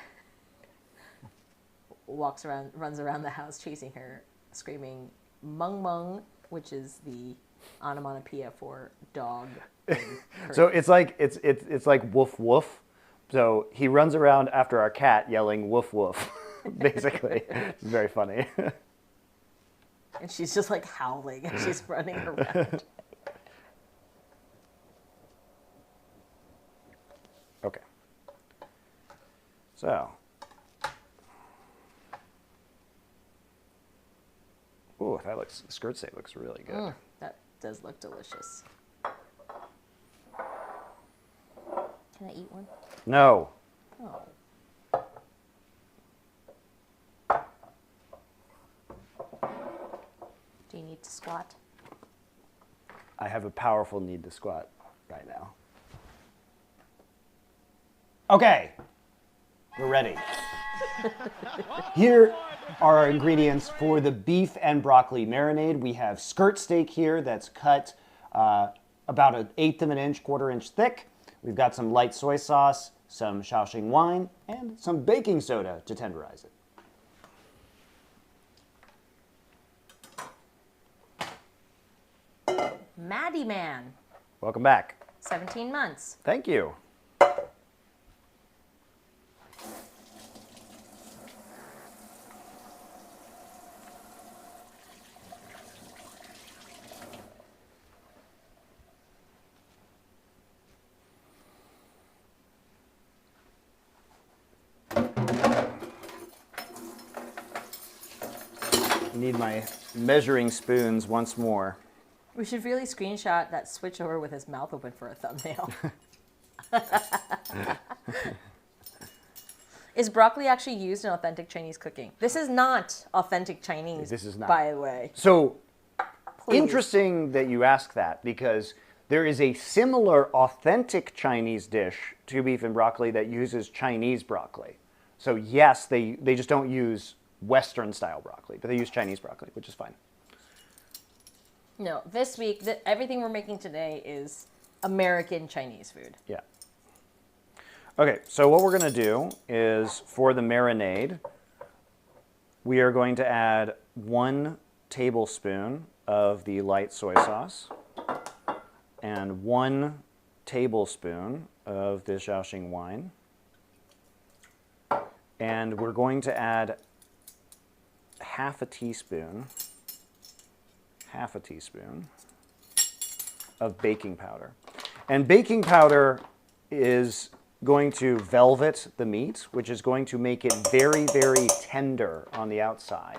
runs around the house chasing her, screaming "mung mung," which is the onomatopoeia for dog. So it's like woof woof. So he runs around after our cat yelling woof woof. Basically, it's very funny. And she's just like howling and she's running around. Okay. So Ooh, that looks, the skirt steak looks really good. That does look delicious. Can I eat one? No. Oh. Do you need to squat? I have a powerful need to squat right now. Okay, we're ready. Here are our ingredients for the beef and broccoli marinade. We have skirt steak here that's cut about 1/8 of an inch, 1/4 inch thick. We've got some light soy sauce, some Shaoxing wine, and some baking soda to tenderize it. Maddie Man, Welcome back. 17 months. Thank you. Need my measuring spoons once more. We should really screenshot that switch over with his mouth open for a thumbnail. Is broccoli actually used in authentic Chinese cooking? This is not authentic Chinese, This is not. by the way. So, Please. interesting that you ask that, because there is a similar authentic Chinese dish to beef and broccoli that uses Chinese broccoli. So yes, they just don't use Western style broccoli, but they use Chinese broccoli, which is fine. No, this week, everything we're making today is American Chinese food. Yeah. Okay, so what we're going to do is, for the marinade, we are going to add 1 tablespoon of the light soy sauce and 1 tablespoon of the Shaoxing wine. And we're going to add half a teaspoon of baking powder. And baking powder is going to velvet the meat, which is going to make it very, very tender on the outside,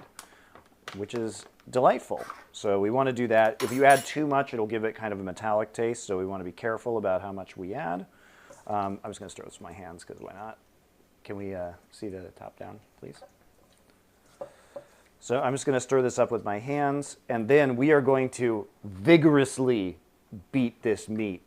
which is delightful. So we want to do that. If you add too much, it'll give it kind of a metallic taste, so we want to be careful about how much we add. I'm just going to stir this with my hands, because why not? Can we see the top down, please? So I'm just going to stir this up with my hands, and then we are going to vigorously beat this meat.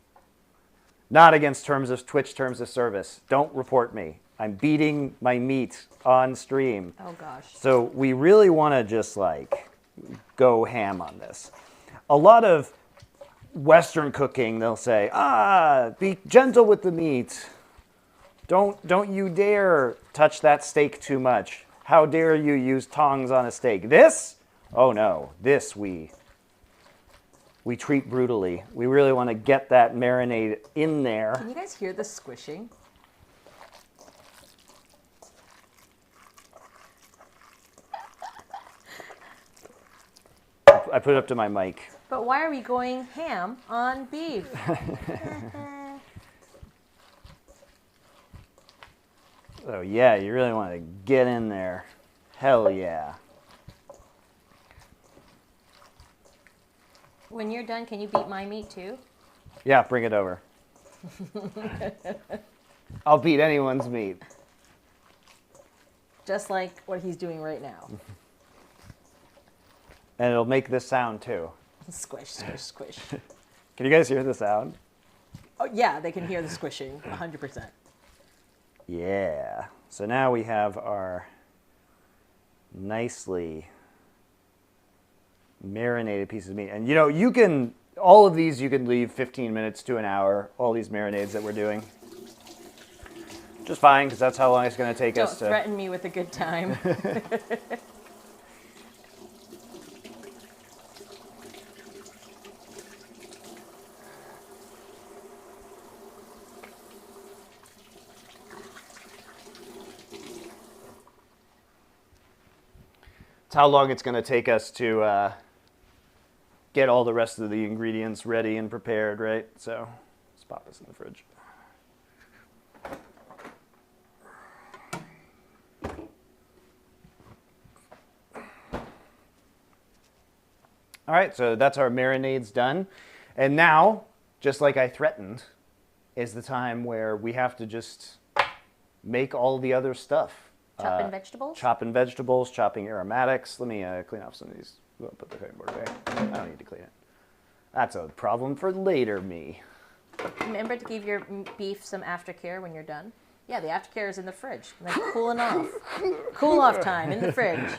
Not against Twitch terms of service. Don't report me. I'm beating my meat on stream. Oh gosh. So we really want to just like go ham on this. A lot of Western cooking, they'll say, be gentle with the meat. Don't you dare touch that steak too much. How dare you use tongs on a steak? This? Oh no, this we treat brutally. We really want to get that marinade in there. Can you guys hear the squishing? I put it up to my mic. But why are we going ham on beef? Oh yeah, you really want to get in there. Hell yeah. When you're done, can you beat my meat too? Yeah, bring it over. I'll beat anyone's meat. Just like what he's doing right now. And it'll make this sound too. Squish, squish, squish. Can you guys hear the sound? Oh yeah, they can hear the squishing, 100%. Yeah. So now we have our nicely marinated pieces of meat. And you know, you can, all of these you can leave 15 minutes to an hour, all these marinades that we're doing. Just fine, because that's how long it's going to take us to... Don't threaten me with a good time. It's how long it's going to take us to get all the rest of the ingredients ready and prepared, right? So let's pop this in the fridge. All right, so that's our marinades done. And now, just like I threatened, is the time where we have to just make all the other stuff. Chopping vegetables? Chopping vegetables, chopping aromatics. Let me clean off some of these. We'll put the cutting board away. I don't need to clean it. That's a problem for later me. Remember to give your beef some aftercare when you're done? Yeah, the aftercare is in the fridge. Like cooling off. Cool off time in the fridge.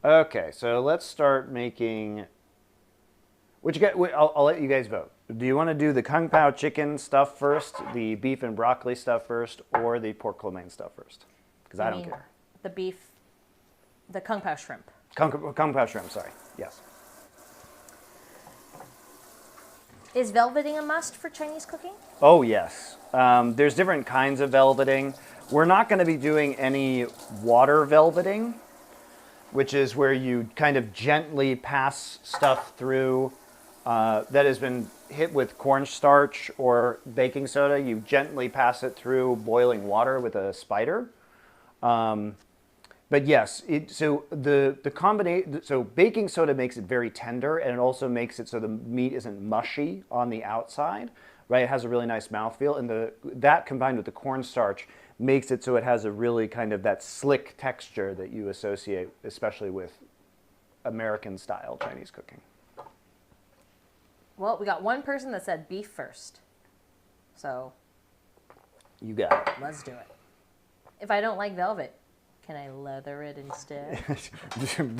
Okay, so let's start making. I'll let you guys vote. Do you want to do the Kung Pao chicken stuff first, the beef and broccoli stuff first, or the pork lo mein stuff first? Because I don't care. The beef, the Kung Pao shrimp. Kung Pao shrimp, sorry. Yes. Is velveting a must for Chinese cooking? Oh, yes. There's different kinds of velveting. We're not going to be doing any water velveting, which is where you kind of gently pass stuff through that has been hit with cornstarch or baking soda. You gently pass it through boiling water with a spider. But yes, so the combination. So baking soda makes it very tender, and it also makes it so the meat isn't mushy on the outside. Right, it has a really nice mouthfeel, and that combined with the cornstarch makes it so it has a really kind of that slick texture that you associate, especially with American-style Chinese cooking. Well, we got one person that said beef first. So You got it. let's do it. If I don't like velvet, can I leather it instead?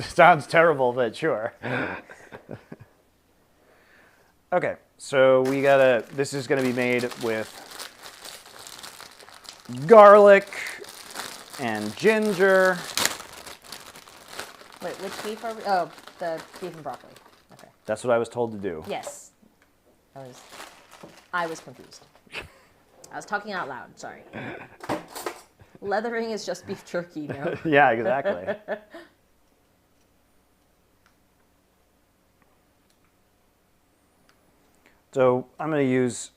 Sounds terrible, but sure. Okay, so this is gonna be made with garlic and ginger. Wait, which beef are we? Oh, the beef and broccoli. Okay. That's what I was told to do. Yes. I was confused. I was talking out loud, sorry. Leathering is just beef jerky, no? Yeah, exactly. So I'm going to use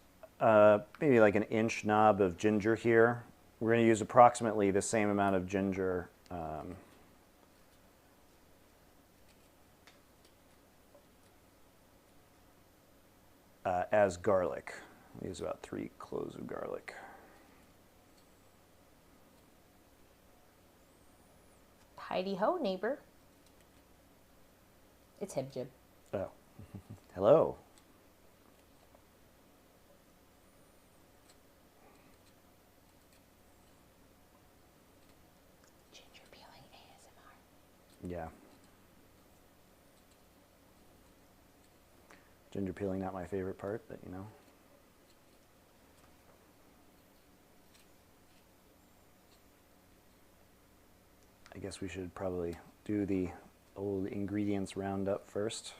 maybe like an inch knob of ginger here. We're going to use approximately the same amount of ginger as garlic. I'll use about 3 cloves of garlic. Heidi ho, neighbor. It's him, Jim. Oh, hello. Ginger peeling ASMR. Yeah. Ginger peeling, not my favorite part, but you know. I guess we should probably do the old ingredients roundup first.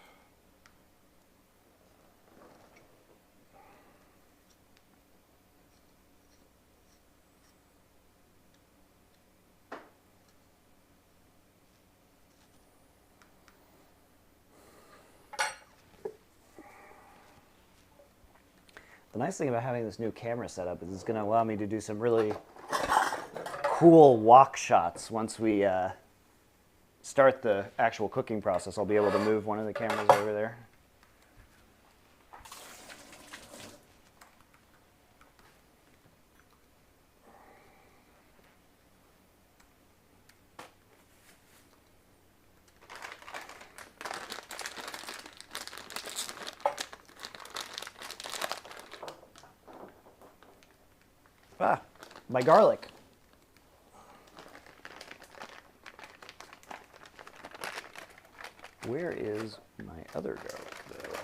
The nice thing about having this new camera setup is it's going to allow me to do some really cool walk shots. Once we start the actual cooking process, I'll be able to move one of the cameras over there. Ah, my garlic. Where is my other garlic, though?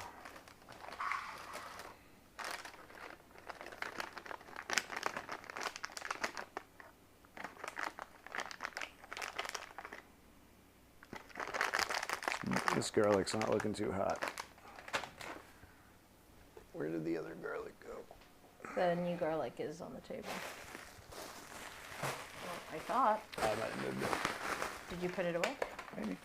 This garlic's not looking too hot. Where did the other garlic go? The new garlic is on the table. Well, I thought. I might have moved it. Did you put it away? Maybe.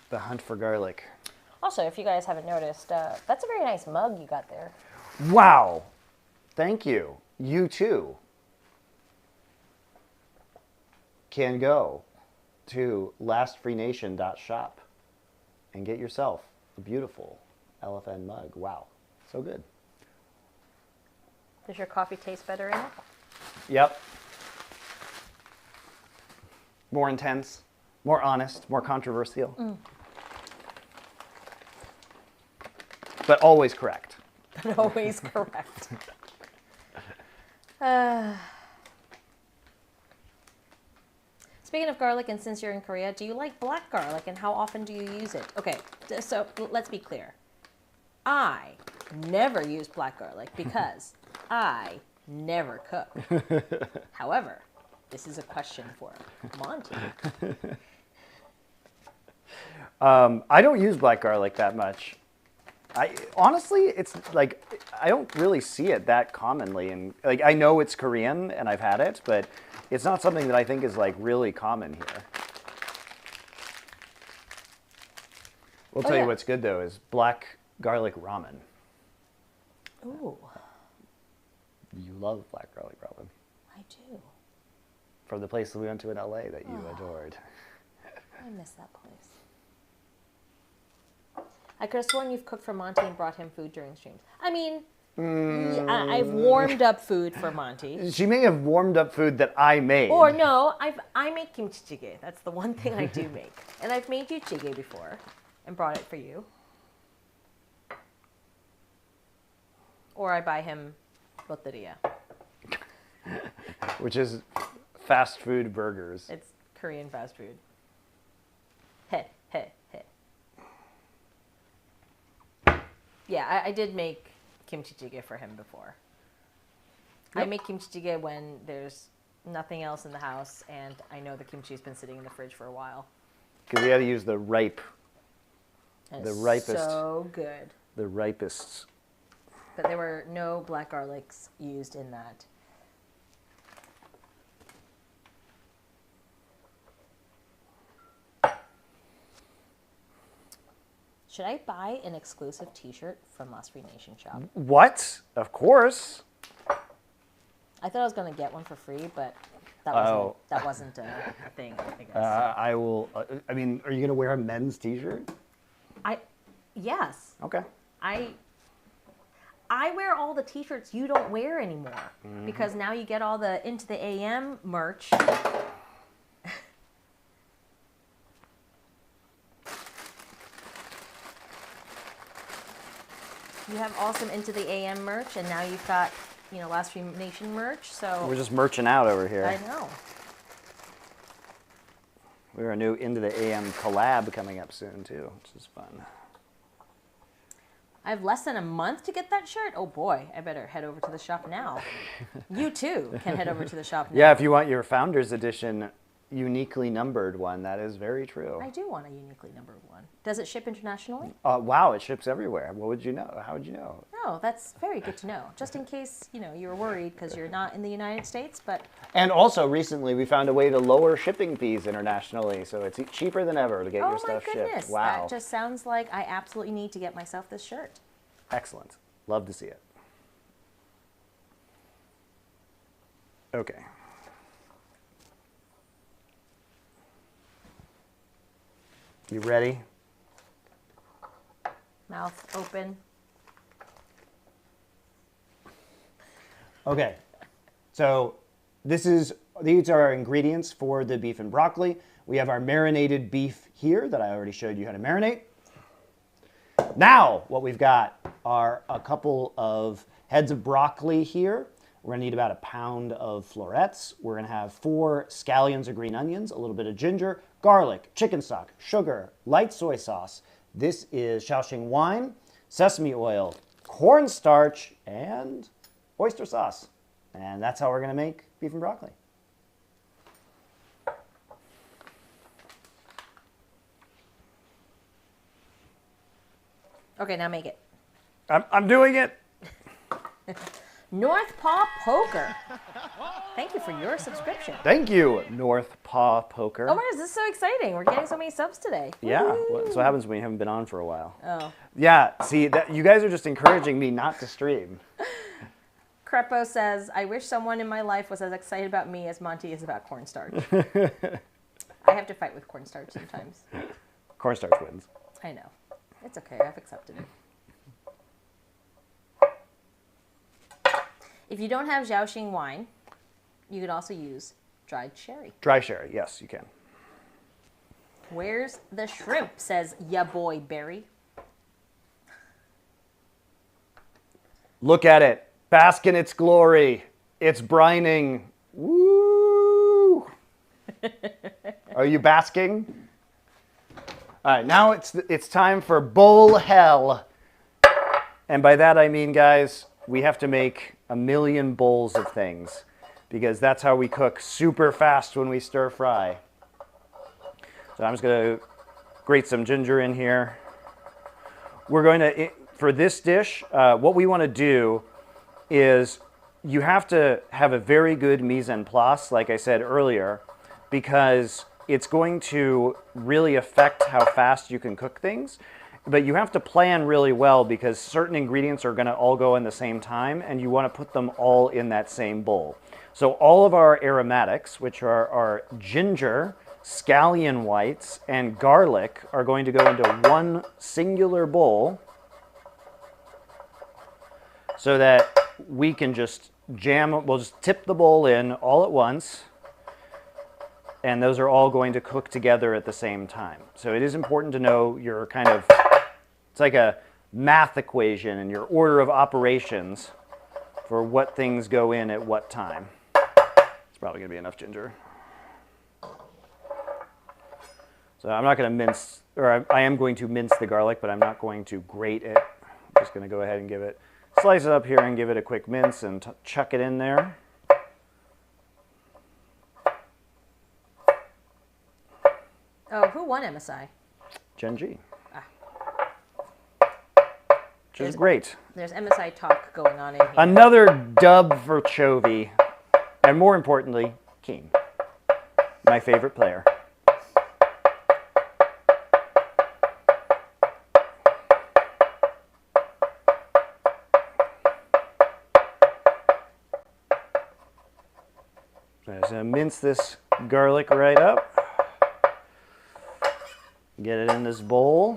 The hunt for garlic. Also, if you guys haven't noticed, that's a very nice mug you got there. Wow. Thank you. You too. can go to lastfreenation.shop and get yourself a beautiful LFN mug. Wow, so good. Does your coffee taste better in it? Yep. More intense, more honest, more controversial. But always correct. But always correct. Speaking of garlic, and since you're in Korea, do you like black garlic, and how often do you use it? Okay, so let's be clear. I never use black garlic because I never cook. However, this is a question for Monte. I don't use black garlic that much. Honestly, it's like I don't really see it that commonly, and like I know it's Korean and I've had it, but it's not something that I think is like really common here. We'll tell you what's good though is black garlic ramen. Ooh. You love black garlic ramen. I do. From the place that we went to in LA that you adored. I miss that place. I could have sworn you've cooked for Monte and brought him food during streams. I mean, I've warmed up food for Monte. She may have warmed up food that I made. Or no, I make kimchi jjigae. That's the one thing I do make. And I've made you jjigae before and brought it for you. Or I buy him loteria. Which is fast food burgers. It's Korean fast food. Heh, heh, heh. Yeah, I did make kimchi jjigae for him before. Yep. I make kimchi jjigae when there's nothing else in the house and I know the kimchi's been sitting in the fridge for a while. Because we had to use the ripest. So good. The ripest. But there were no black garlics used in that. Should I buy an exclusive t-shirt from Last Free Nation shop? What? Of course. I thought I was going to get one for free, but that wasn't a thing, I guess. I will. I mean, are you going to wear a men's t-shirt? Yes. Okay. I wear all the t-shirts you don't wear anymore because now you get all the Into the AM merch. You have awesome Into the AM merch, and now you've got, Last Free Nation merch. So we're just merching out over here. I know. We have a new Into the AM collab coming up soon too, which is fun. I have less than a month to get that shirt. Oh boy, I better head over to the shop now. You too can head over to the shop now. Yeah, if you want your Founders Edition uniquely numbered one, that is very true. I do want a uniquely numbered one. Does it ship internationally? Wow, it ships everywhere. What would you know? How would you know? No, that's very good to know. Just in case, you were worried because you're not in the United States, but... And also, recently, we found a way to lower shipping fees internationally, so it's cheaper than ever to get your stuff shipped. Oh my goodness. Wow. That just sounds like I absolutely need to get myself this shirt. Excellent. Love to see it. Okay. You ready? Mouth open. Okay. So these are our ingredients for the beef and broccoli. We have our marinated beef here that I already showed you how to marinate. Now, what we've got are a couple of heads of broccoli here. We're gonna need about a pound of florets. We're gonna have 4 scallions of green onions, a little bit of ginger, garlic, chicken stock, sugar, light soy sauce. This is Shaoxing wine, sesame oil, cornstarch, and oyster sauce. And that's how we're gonna make beef and broccoli. Okay, now make it. I'm doing it. North Paw Poker. Thank you for your subscription. Thank you, North Paw Poker. Oh my gosh, this is so exciting. We're getting so many subs today. Yeah, well, that's what happens when you haven't been on for a while. Oh. Yeah, see, you guys are just encouraging me not to stream. Crepo says, I wish someone in my life was as excited about me as Monte is about cornstarch. I have to fight with cornstarch sometimes. Cornstarch wins. I know. It's okay. I've accepted it. If you don't have Zhaoxing wine, you could also use dried sherry. Dry sherry, yes, you can. Where's the shrimp, says ya boy Barry. Look at it. Bask in its glory. It's brining. Woo! Are you basking? All right, now it's time for bowl hell. And by that I mean, guys, we have to make 1,000,000 bowls of things because that's how we cook super fast when we stir fry. So I'm just going to grate some ginger in here. We're going to, for this dish, what we want to do is you have to have a very good mise en place, like I said earlier, because it's going to really affect how fast you can cook things. But you have to plan really well because certain ingredients are going to all go in the same time and you want to put them all in that same bowl. So all of our aromatics, which are our ginger, scallion whites, and garlic, are going to go into one singular bowl so that we can just we'll just tip the bowl in all at once, and those are all going to cook together at the same time. So it is important to know your kind of, it's like a math equation and your order of operations for what things go in at what time. It's probably going to be enough ginger. So I'm not going to mince, or I am going to mince the garlic, but I'm not going to grate it. I'm just going to go ahead and slice it up here and give it a quick mince and chuck it in there. Oh, who won MSI? Gen G. Ah. Which is great. There's MSI talk going on in here. Another dub for Chovy. And more importantly, Keen. My favorite player. So I'm just going to mince this garlic right up. Get it in this bowl.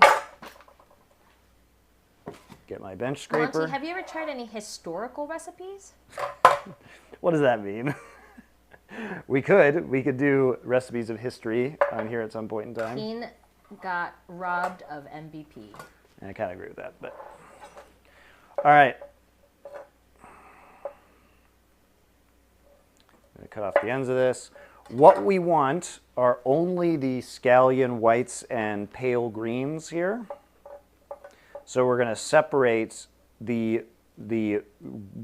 Get my bench scraper. Monte, have you ever tried any historical recipes? What does that mean? We could do recipes of history on here at some point in time. Keen got robbed of MVP. And I kind of agree with that, but all right. I'm going to cut off the ends of this. What we want are only the scallion whites and pale greens here. So we're going to separate the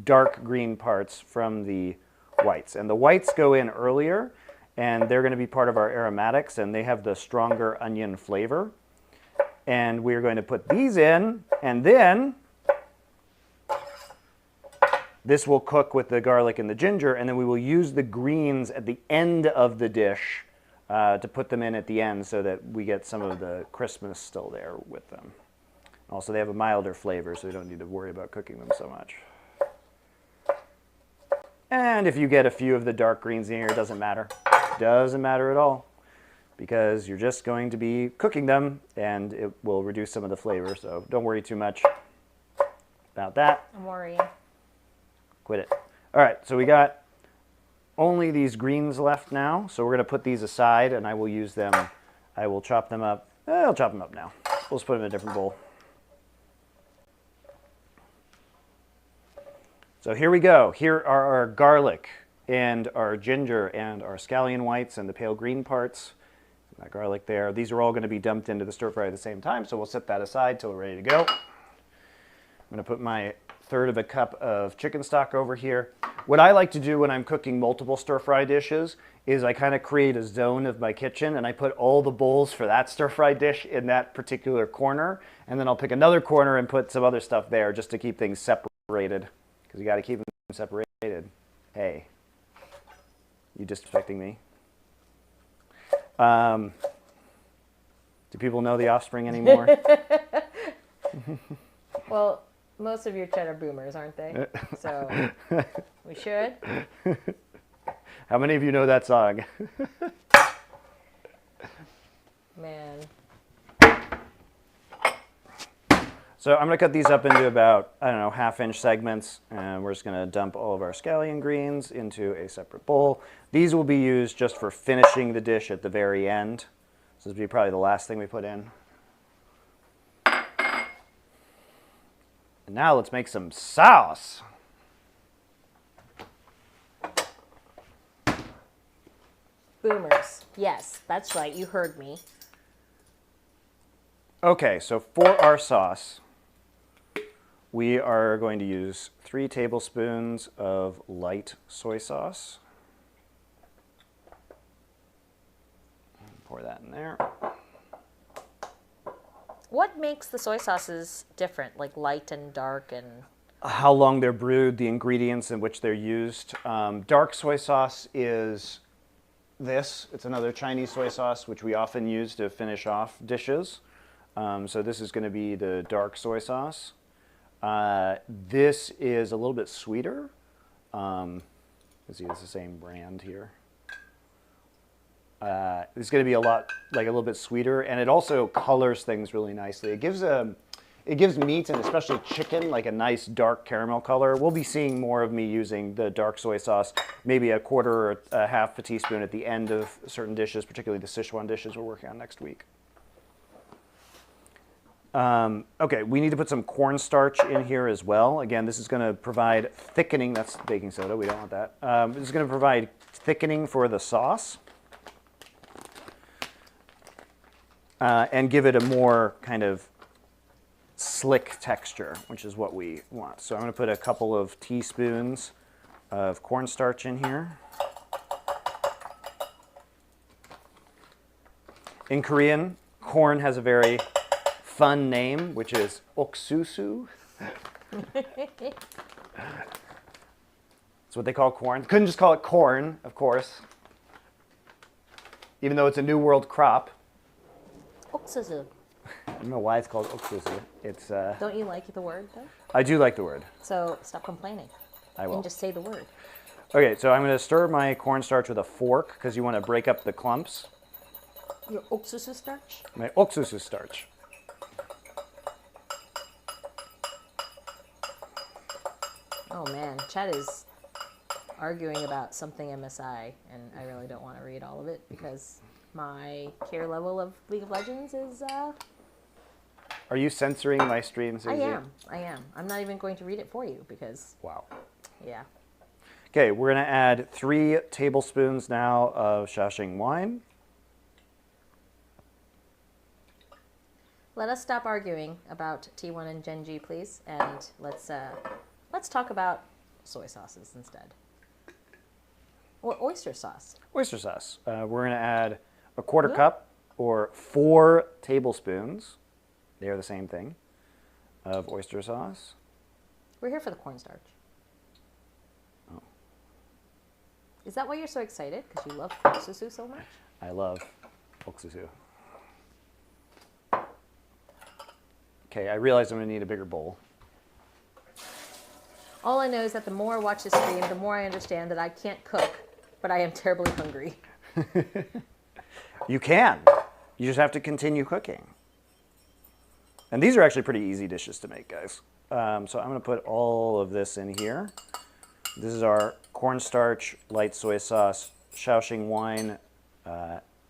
dark green parts from the whites. And the whites go in earlier, and they're going to be part of our aromatics, and they have the stronger onion flavor. And we're going to put these in, and then this will cook with the garlic and the ginger, and then we will use the greens at the end of the dish to put them in at the end so that we get some of the crispness still there with them. Also, they have a milder flavor, so we don't need to worry about cooking them so much. And if you get a few of the dark greens in here, it doesn't matter. Doesn't matter at all, because you're just going to be cooking them, and it will reduce some of the flavor, so don't worry too much about that. I'm worrying. Quit it. All right, so we got only these greens left now, so we're going to put these aside, and I will use them. I will chop them up. I'll chop them up now. We'll just put them in a different bowl. So here we go. Here are our garlic and our ginger and our scallion whites and the pale green parts. That garlic there. These are all going to be dumped into the stir fry at the same time, so we'll set that aside till we're ready to go. I'm going to put my 1/3 of a cup of chicken stock over here. What I like to do when I'm cooking multiple stir fry dishes is I kind of create a zone of my kitchen, and I put all the bowls for that stir fry dish in that particular corner, and then I'll pick another corner and put some other stuff there just to keep things separated, because you got to keep them separated. Hey, you disrespecting me? Do people know The Offspring anymore? Well, most of your cheddar boomers, aren't they? So we should. How many of you know that song? Man. So I'm going to cut these up into about, I don't know, half-inch segments, and we're just going to dump all of our scallion greens into a separate bowl. These will be used just for finishing the dish at the very end. So this will be probably the last thing we put in. And now let's make some sauce. Boomers. Yes, that's right. You heard me. Okay, so for our sauce, we are going to use 3 tablespoons of light soy sauce. Pour that in there. What makes the soy sauces different, like light and dark and... How long they're brewed, the ingredients in which they're used. Dark soy sauce is this. It's another Chinese soy sauce, which we often use to finish off dishes. So this is going to be the dark soy sauce. This is a little bit sweeter. Let's see, it's the same brand here. It's going to be a little bit sweeter, and it also colors things really nicely. It gives meat, and especially chicken, like a nice dark caramel color. We'll be seeing more of me using the dark soy sauce, maybe a quarter or a half a teaspoon at the end of certain dishes, particularly the Sichuan dishes we're working on next week. Okay, we need to put some cornstarch in here as well. Again, this is going to provide thickening. That's baking soda. We don't want that. This is going to provide thickening for the sauce and give it a more kind of slick texture, which is what we want. So I'm going to put a couple of teaspoons of cornstarch in here. In Korean, corn has a very fun name, which is oksusu. That's what they call corn. Couldn't just call it corn, of course, even though it's a New World crop. Oksusu. I don't know why it's called oksusu. It's. Don't you like the word, though? I do like the word. So stop complaining. I will. And just say the word. Okay, so I'm going to stir my cornstarch with a fork because you want to break up the clumps. Your oksusu starch? My oksusu starch. Oh man, Chad is arguing about something MSI, and I really don't want to read all of it because my care level of League of Legends is... Are you censoring my stream, Susie? I am. I'm not even going to read it for you because... Wow. Yeah. Okay, we're going to add 3 tablespoons now of Shaoxing wine. Let us stop arguing about T1 and Gen G, please, and let's talk about soy sauces instead. Or oyster sauce. Oyster sauce. We're going to add a quarter cup or 4 tablespoons. They are the same thing of oyster sauce. We're here for the cornstarch. Oh. Is that why you're so excited? Because you love oksusu so much? I love oksusu. Okay, I realize I'm going to need a bigger bowl. All I know is that the more I watch this stream, the more I understand that I can't cook, but I am terribly hungry. You can. You just have to continue cooking. And these are actually pretty easy dishes to make, guys. So I'm going to put all of this in here. This is our cornstarch, light soy sauce, Shaoxing wine,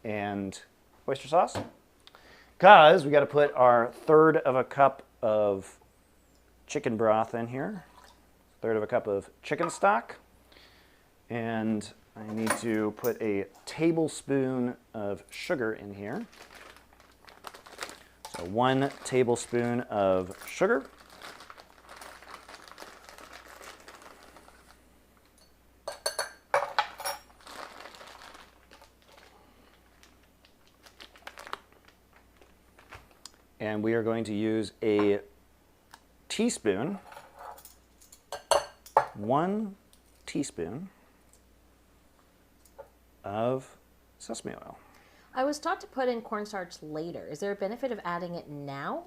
and oyster sauce. Because we got to put our 1/3 of a cup of chicken broth in here. 1/3 of a cup of chicken stock. And I need to put a tablespoon of sugar in here. So 1 tablespoon of sugar. And we are going to use a teaspoon, 1 teaspoon of sesame oil. I was taught to put in cornstarch later. Is there a benefit of adding it now?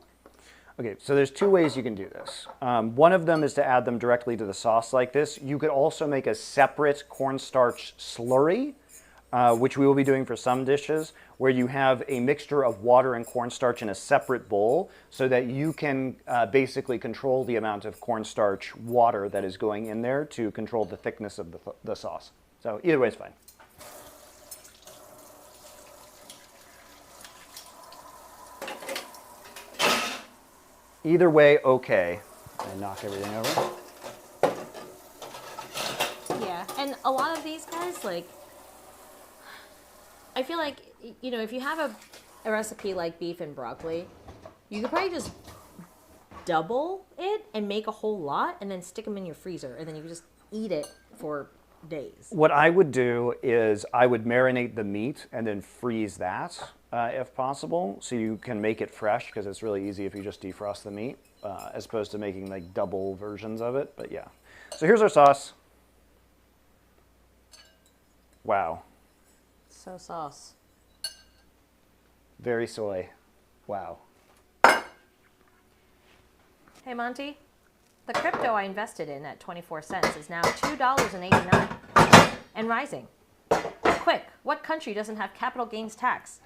Okay, so there's two ways you can do this. One of them is to add them directly to the sauce like this. You could also make a separate cornstarch slurry, which we will be doing for some dishes, where you have a mixture of water and cornstarch in a separate bowl so that you can basically control the amount of cornstarch water that is going in there to control the thickness of the sauce. So either way is fine. Either way, okay. I knock everything over. Yeah, and a lot of these guys, like, I feel like, you know, if you have a recipe like beef and broccoli, you could probably just double it and make a whole lot and then stick them in your freezer, and then you can just eat it for days. What I would do is I would marinate the meat and then freeze that if possible, so you can make it fresh, because it's really easy if you just defrost the meat as opposed to making like double versions of it. But yeah, so here's our sauce. Wow. So sauce. Very soy. Wow. Hey Monty, the crypto I invested in at 24 cents is now $2.89 and rising. Quick, what country doesn't have capital gains tax?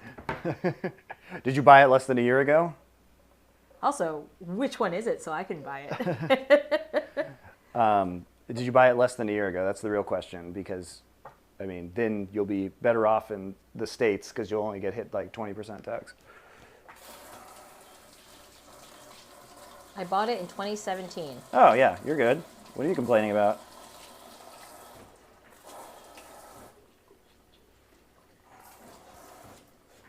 Did you buy it less than a year ago? Also, which one is it so I can buy it? Did you buy it less than a year ago? That's the real question, because, I mean, then you'll be better off in the States because you'll only get hit like 20% tax. I bought it in 2017. Oh, yeah, you're good. What are you complaining about?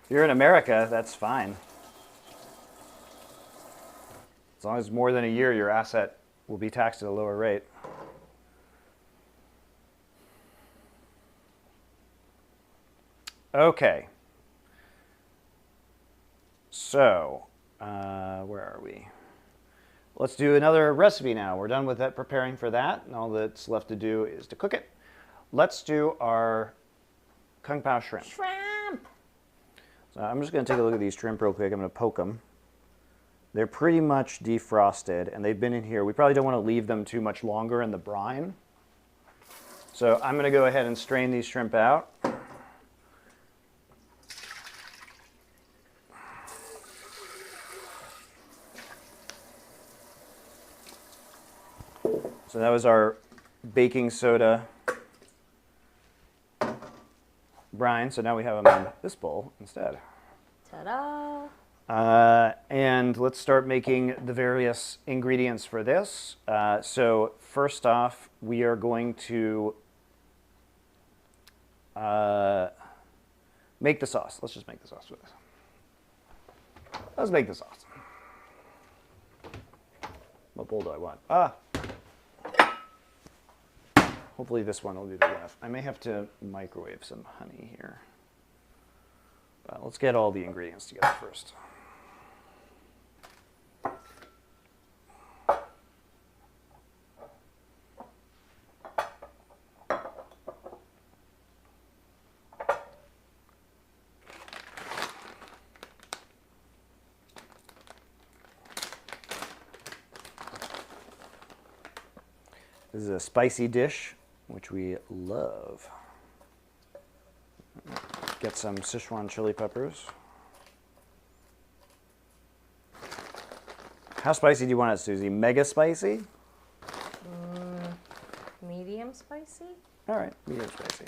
If you're in America, that's fine. As long as it's more than a year, your asset will be taxed at a lower rate. Okay. So, where are we? Let's do another recipe now. We're done with that, preparing for that, and all that's left to do is to cook it. Let's do our Kung Pao shrimp. Shrimp! So I'm just going to take a look at these shrimp real quick. I'm going to poke them. They're pretty much defrosted, and they've been in here. We probably don't want to leave them too much longer in the brine. So I'm going to go ahead and strain these shrimp out. So that was our baking soda brine. So now we have them in this bowl instead. Ta-da! And let's start making the various ingredients for this. So first off, we are going to make the sauce. Let's just make the sauce with this. Let's make the sauce. What bowl do I want? Hopefully this one will be big enough. I may have to microwave some honey here. But let's get all the ingredients together first. This is a spicy dish, which we love. Get some Sichuan chili peppers. How spicy do you want it, Susie? Mega spicy? Medium spicy? All right, medium spicy.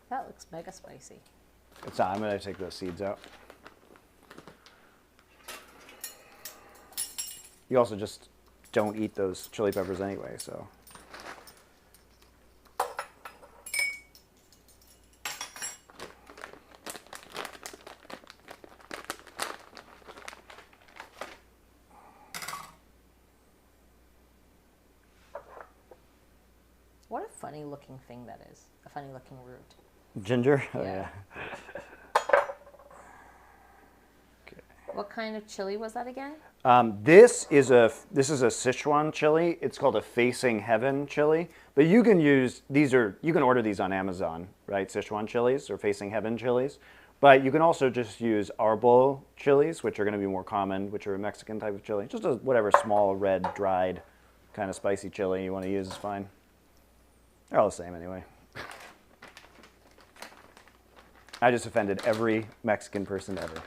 That looks mega spicy. It's not. I'm going to take those seeds out. You also just don't eat those chili peppers anyway, so. What a funny looking thing that is. A funny looking root. Ginger? Oh, Yeah. yeah. What kind of chili was that again? This is a Sichuan chili. It's called a Facing Heaven chili. But you can use you can order these on Amazon, right? Sichuan chilies or Facing Heaven chilies. But you can also just use arbol chilies, which are going to be more common, which are a Mexican type of chili. Just whatever small, red, dried, kind of spicy chili you want to use is fine. They're all the same anyway. I just offended every Mexican person ever.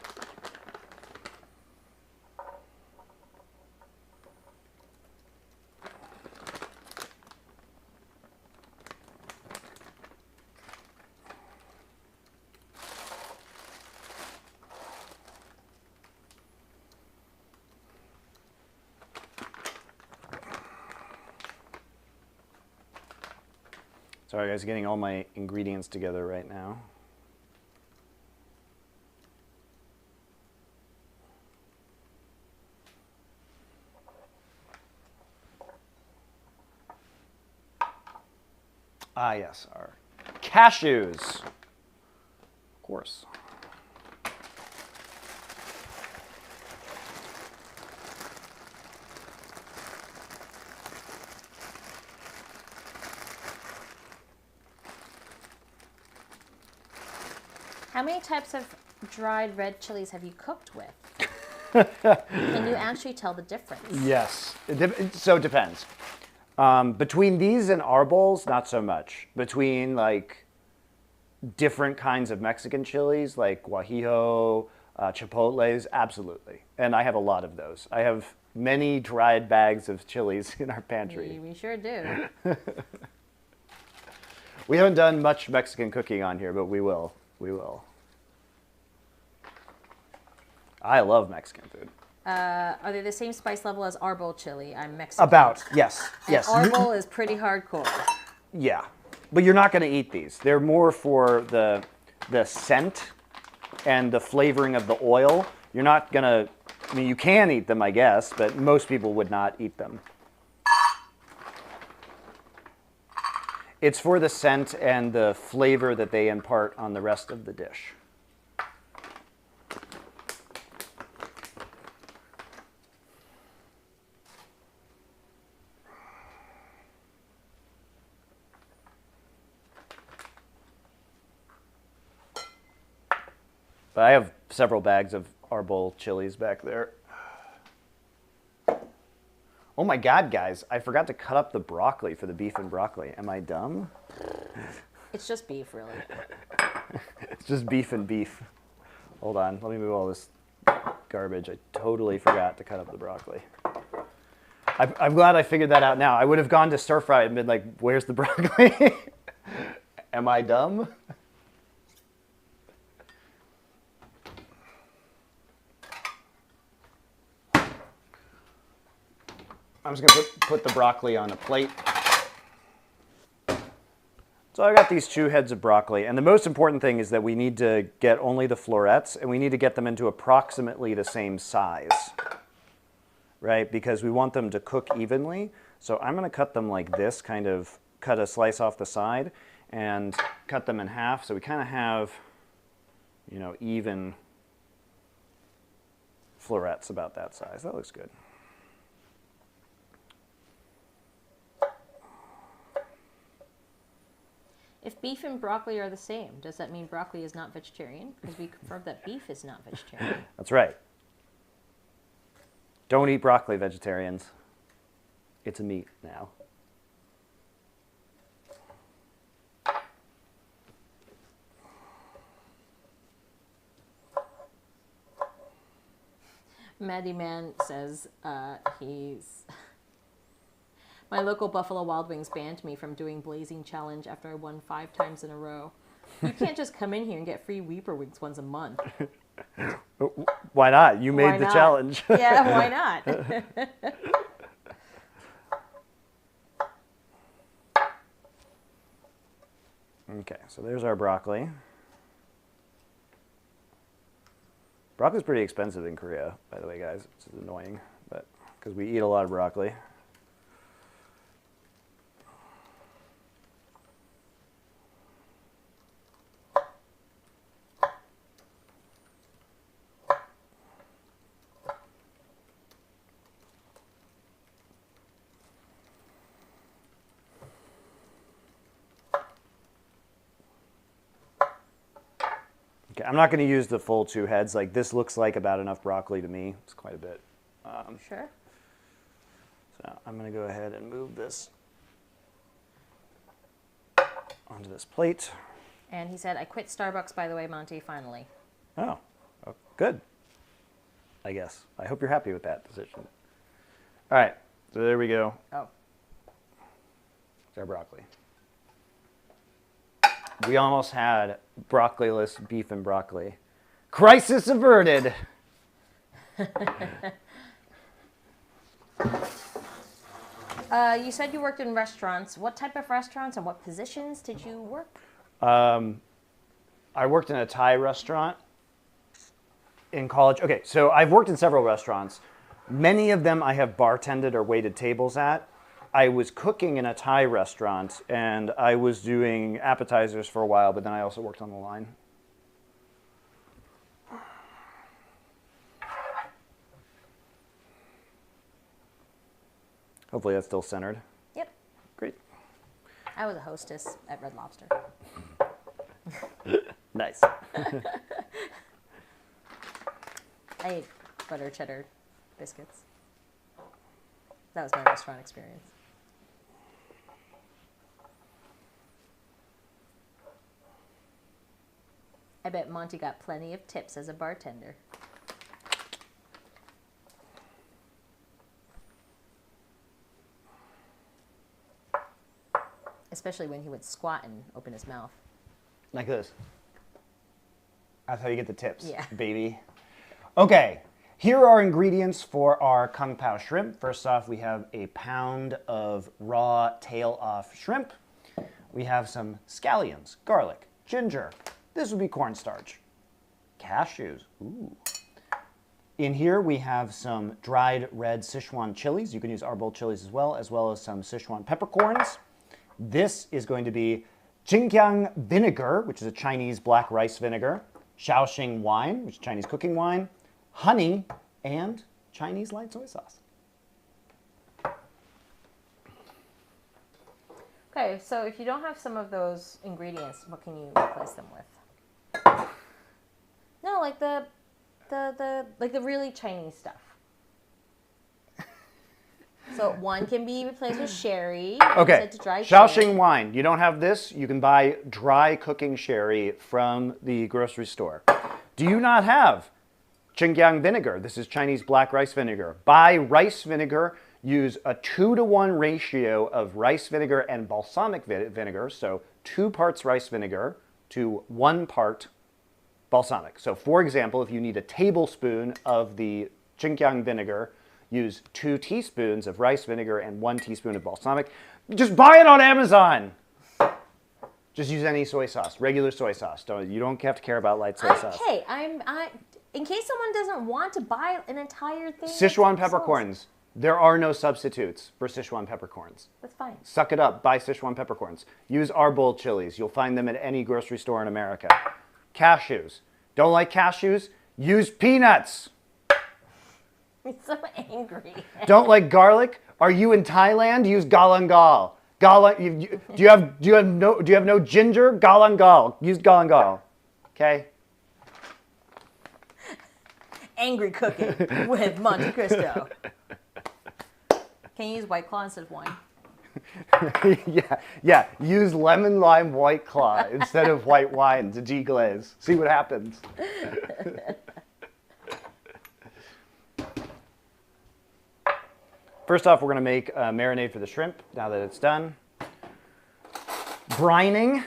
Sorry guys, getting all my ingredients together right now. Ah yes, our cashews. Of course. How many types of dried red chilies have you cooked with? Can you actually tell the difference? Yes, so it depends. Between these and arbols, not so much. Between like different kinds of Mexican chilies, like guajillo, chipotles, absolutely. And I have a lot of those. I have many dried bags of chilies in our pantry. We sure do. We haven't done much Mexican cooking on here, but we will. We will. I love Mexican food. Are they the same spice level as arbol chili? I'm Mexican. About, yes. And Yes. arbol is pretty hardcore. Yeah. But you're not going to eat these. They're more for the scent and the flavoring of the oil. You're not going to, I mean, you can eat them, I guess, but most people would not eat them. It's for the scent and the flavor that they impart on the rest of the dish. But I have several bags of arbol chilies back there. Oh my God, guys, I forgot to cut up the broccoli for the beef and broccoli. Am I dumb? It's just beef, really. It's just beef and beef. Hold on, let me move all this garbage. I totally forgot to cut up the broccoli. I'm glad I figured that out now. I would have gone to stir fry and been like, where's the broccoli? Am I dumb? I'm just going to put the broccoli on a plate. So I got these 2 heads of broccoli, and the most important thing is that we need to get only the florets, and we need to get them into approximately the same size, right? Because we want them to cook evenly. So I'm going to cut them like this, kind of cut a slice off the side, and cut them in half, so we kind of have, you know, even florets about that size. That looks good. If beef and broccoli are the same, does that mean broccoli is not vegetarian? Because we confirmed that beef is not vegetarian. That's right. Don't eat broccoli, vegetarians. It's a meat now. Maddie Man says he's... My local Buffalo Wild Wings banned me from doing Blazing Challenge after I won 5 times in a row. You can't just come in here and get free Weeper Wings once a month. Why not? You Why made the not? challenge. Yeah, why not? Okay, so there's our broccoli. Broccoli's pretty expensive in Korea, by the way, guys. It's annoying, but because we eat a lot of broccoli. Okay, I'm not going to use the full 2 heads. Like, this looks like about enough broccoli to me. It's quite a bit. Sure. So I'm going to go ahead and move this onto this plate. And he said, I quit Starbucks, by the way, Monte, finally. Oh, good. I guess. I hope you're happy with that decision. All right, so there we go. Oh. There's our broccoli. We almost had broccoli-less beef and broccoli. Crisis averted. You said you worked in restaurants. What type of restaurants and what positions did you work? I worked in a Thai restaurant in college. Okay, so I've worked in several restaurants. Many of them I have bartended or waited tables at. I was cooking in a Thai restaurant, and I was doing appetizers for a while, but then I also worked on the line. Hopefully that's still centered. Yep. Great. I was a hostess at Red Lobster. Nice. I ate butter cheddar biscuits. That was my restaurant experience. I bet Monte got plenty of tips as a bartender. Especially when he would squat and open his mouth. Like this. That's how you get the tips, Yeah. baby. Okay, here are ingredients for our Kung Pao Shrimp. First off, we have a pound of raw tail-off shrimp. We have some scallions, garlic, ginger. This would be cornstarch. Cashews. Ooh. In here, we have some dried red Sichuan chilies. You can use arbol chilies as well as some Sichuan peppercorns. This is going to be Xinjiang vinegar, which is a Chinese black rice vinegar, Shaoxing wine, which is Chinese cooking wine, honey, and Chinese light soy sauce. Okay, so if you don't have some of those ingredients, what can you replace them with? No, like the really Chinese stuff. So one can be replaced with sherry. Okay, To dry Shaoxing wine. You don't have this, you can buy dry cooking sherry from the grocery store. Do you not have Xinjiang vinegar? This is Chinese black rice vinegar. Buy rice vinegar. Use a 2-to-1 ratio of rice vinegar and balsamic vinegar. So 2 parts rice vinegar to 1 part balsamic. So for example, if you need a tablespoon of the Xinjiang vinegar, use 2 teaspoons of rice vinegar and 1 teaspoon of balsamic. Just buy it on Amazon. Just use any soy sauce, regular soy sauce. You don't have to care about light soy sauce. Okay, in case someone doesn't want to buy an entire thing. Sichuan peppercorns. There are no substitutes for Sichuan peppercorns. That's fine. Suck it up. Buy Sichuan peppercorns. Use arbol chilies. You'll find them at any grocery store in America. Cashews. Don't like cashews? Use peanuts. I'm so angry. Don't like garlic? Are you in Thailand? Use galangal. Do you have no ginger? Galangal. Use galangal. Okay. Angry cooking with MonteCristo. Can you use White Claw instead of wine? Yeah. Use lemon lime White Claw instead of white wine to deglaze. See what happens. First off, we're going to make a marinade for the shrimp now that it's done. Brining.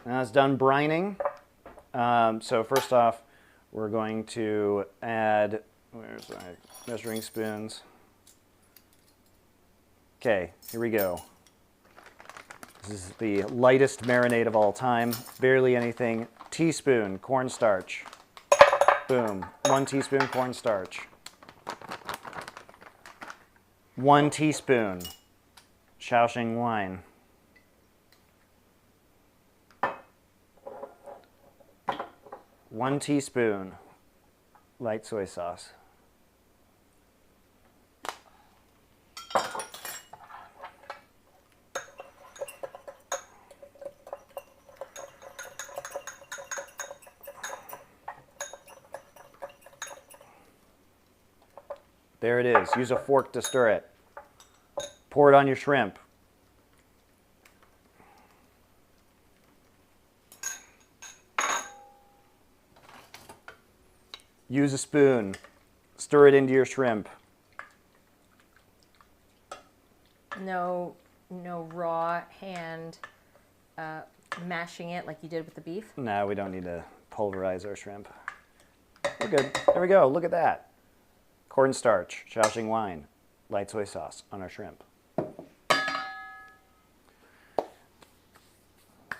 Now it's done brining. So first off, we're going to add, where's my measuring spoons? Okay, here we go. This is the lightest marinade of all time. Barely anything. Teaspoon cornstarch. Boom. 1 teaspoon cornstarch. 1 teaspoon Shaoxing wine. 1 teaspoon light soy sauce. There it is. Use a fork to stir it. Pour it on your shrimp. Use a spoon. Stir it into your shrimp. No raw hand mashing it like you did with the beef? No, we don't need to pulverize our shrimp. We're good. There we go. Look at that. Cornstarch, Shaoxing wine, light soy sauce on our shrimp.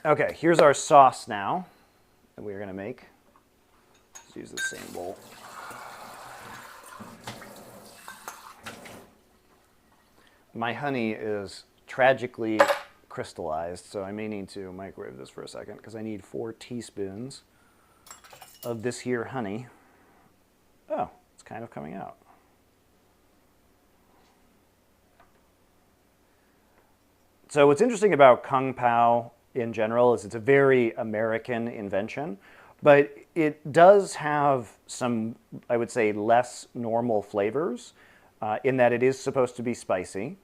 Okay, here's our sauce now that we're going to make. Let's use the same bowl. My honey is tragically crystallized, so I may need to microwave this for a second because I need 4 teaspoons of this here honey. Oh, it's kind of coming out. So what's interesting about Kung Pao in general is it's a very American invention, but it does have some, I would say, less normal flavors in that it is supposed to be spicy,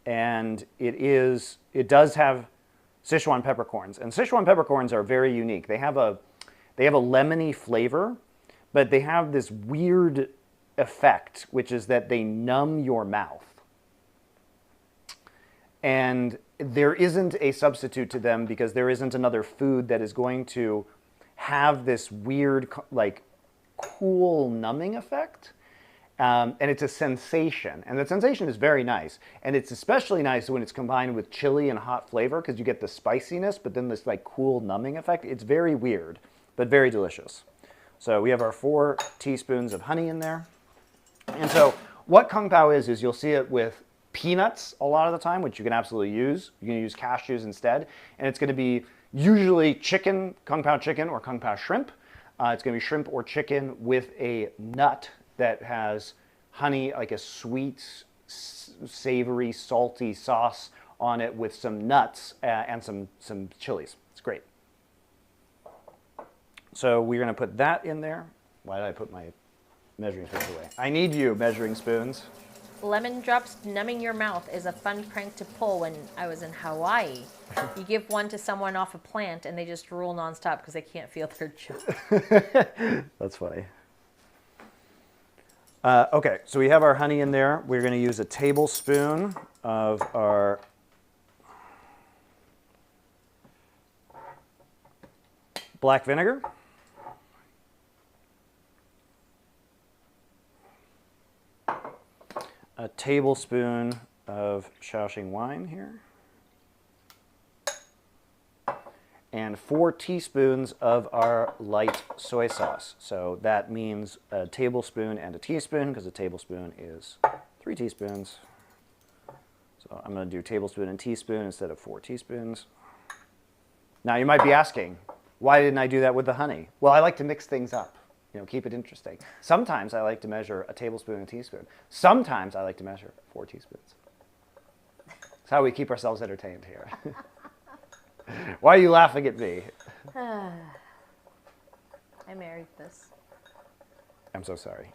and it does have Sichuan peppercorns, and Sichuan peppercorns are very unique. They have a lemony flavor, but they have this weird effect, which is that they numb your mouth. And there isn't a substitute to them because there isn't another food that is going to have this weird, like, cool numbing effect. And it's a sensation. And the sensation is very nice. And it's especially nice when it's combined with chili and hot flavor because you get the spiciness, but then this, like, cool numbing effect. It's very weird, but very delicious. So we have our 4 teaspoons of honey in there. And so what Kung Pao is you'll see it with peanuts a lot of the time, which you can absolutely use. You can use cashews instead. And it's going to be usually chicken, Kung Pao chicken or Kung Pao shrimp. It's going to be shrimp or chicken with a nut that has honey, like a sweet, savory, salty sauce on it with some nuts and some chilies. It's great. So we're going to put that in there. Why did I put my measuring spoons away? I need you, measuring spoons. Lemon drops numbing your mouth is a fun prank to pull when I was in Hawaii. You give one to someone off a plant and they just drool nonstop because they can't feel their chew. That's funny. Okay, so we have our honey in there. We're going to use a tablespoon of our black vinegar. A tablespoon of Shaoxing wine here. And 4 teaspoons of our light soy sauce. So that means a tablespoon and a teaspoon because a tablespoon is 3 teaspoons. So I'm going to do tablespoon and teaspoon instead of 4 teaspoons. Now you might be asking, why didn't I do that with the honey? Well, I like to mix things up. You know, keep it interesting. Sometimes I like to measure a tablespoon and a teaspoon. Sometimes I like to measure 4 teaspoons. That's how we keep ourselves entertained here. Why are you laughing at me? I married this. I'm so sorry.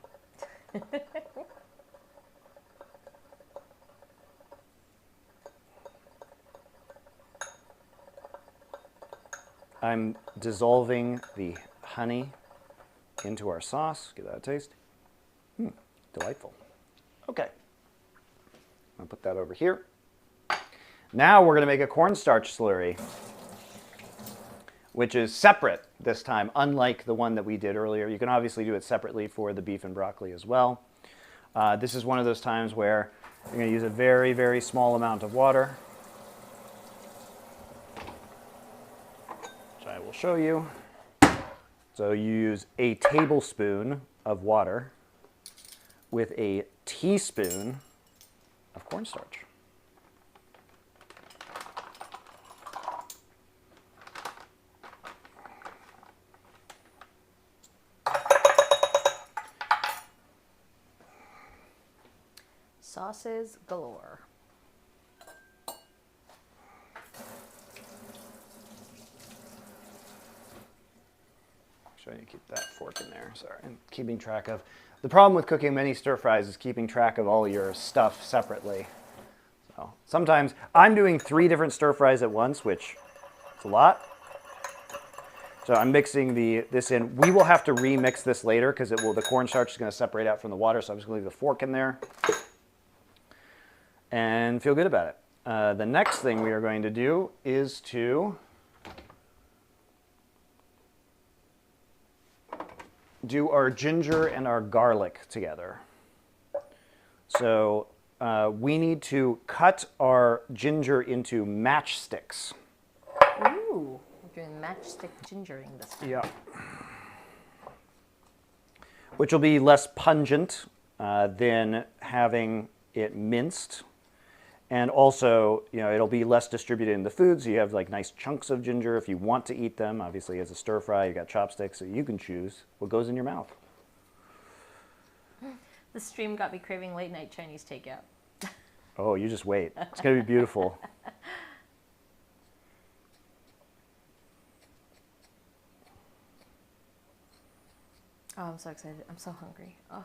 I'm dissolving the honey into our sauce. Give that a taste. Delightful. Okay. I'll put that over here. Now we're going to make a cornstarch slurry, which is separate this time, unlike the one that we did earlier. You can obviously do it separately for the beef and broccoli as well. This is one of those times where you're going to use a very, very small amount of water, which I will show you. So you use a tablespoon of water with a teaspoon of cornstarch. Sauces galore. So I need to keep that fork in there. Sorry, and keeping track of. The problem with cooking many stir fries is keeping track of all your stuff separately. So sometimes I'm doing 3 different stir fries at once, which is a lot. So I'm mixing this in. We will have to remix this later because the cornstarch is going to separate out from the water. So I'm just going to leave the fork in there and feel good about it. The next thing we are going to do is to do our ginger and our garlic together. So we need to cut our ginger into matchsticks. Ooh, we're doing matchstick gingering this time. Yeah. Which will be less pungent than having it minced. And also, it'll be less distributed in the food, so you have like nice chunks of ginger if you want to eat them. Obviously, as a stir fry, you got chopsticks, so you can choose what goes in your mouth. The stream got me craving late night Chinese takeout. Oh, you just wait. It's going to be beautiful. Oh, I'm so excited. I'm so hungry. Oh,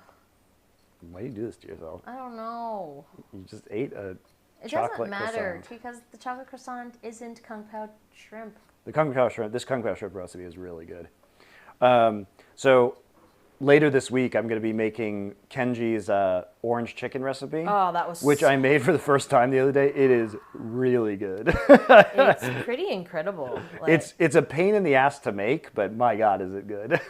Why do you do this to yourself? I don't know. You just ate a It chocolate doesn't matter croissant. because the chocolate croissant isn't Kung Pao Shrimp. The Kung Pao Shrimp, this Kung Pao Shrimp recipe is really good. So later this week, I'm going to be making Kenji's orange chicken recipe. Oh, that was which I made for the first time the other day. It is really good. It's pretty incredible. Like, It's a pain in the ass to make, but my God, is it good.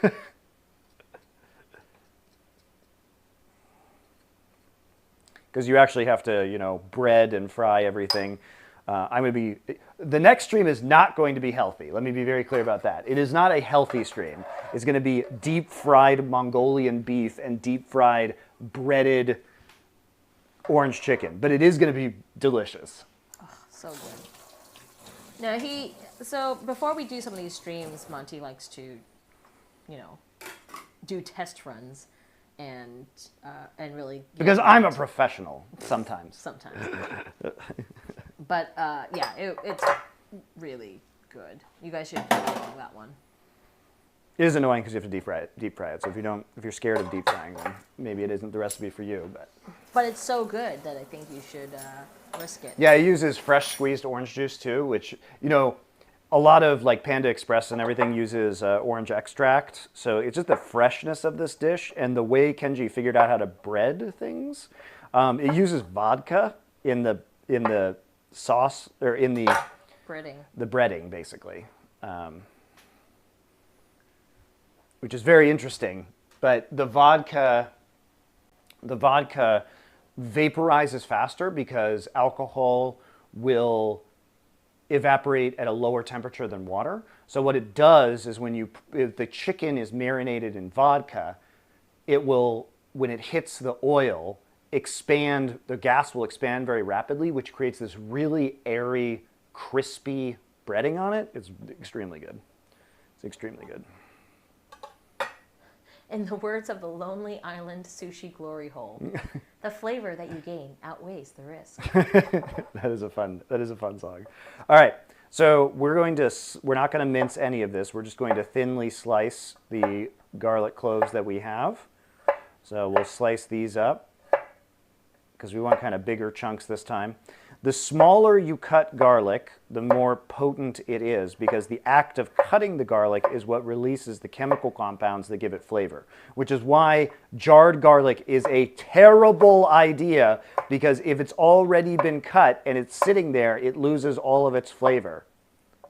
Because you actually have to, bread and fry everything. The next stream is not going to be healthy. Let me be very clear about that. It is not a healthy stream. It's going to be deep fried Mongolian beef and deep fried breaded orange chicken. But it is going to be delicious. oh, so good. Now so before we do some of these streams, Monte likes to, do test runs. And really Because I'm a professional sometimes. But it's really good. You guys should follow along that one. It is annoying because you have to deep fry it. So if you're scared of deep frying, then maybe it isn't the recipe for you. But it's so good that I think you should risk it. Yeah, it uses fresh squeezed orange juice too, which a lot of like Panda Express and everything uses orange extract. So it's just the freshness of this dish and the way Kenji figured out how to bread things. It uses vodka in the sauce or in the Breading. The breading, basically, which is very interesting. But the vodka vaporizes faster because alcohol will evaporate at a lower temperature than water. So what it does is if the chicken is marinated in vodka, it will, when it hits the oil, the gas will expand very rapidly, which creates this really airy, crispy breading on it. It's extremely good. It's extremely good. In the words of the Lonely Island Sushi Glory Hole, the flavor that you gain outweighs the risk. That is a fun song. All right, so we're not going to mince any of this. We're just going to thinly slice the garlic cloves that we have. So we'll slice these up because we want kind of bigger chunks this time. The smaller you cut garlic, the more potent it is because the act of cutting the garlic is what releases the chemical compounds that give it flavor, which is why jarred garlic is a terrible idea because if it's already been cut and it's sitting there, it loses all of its flavor.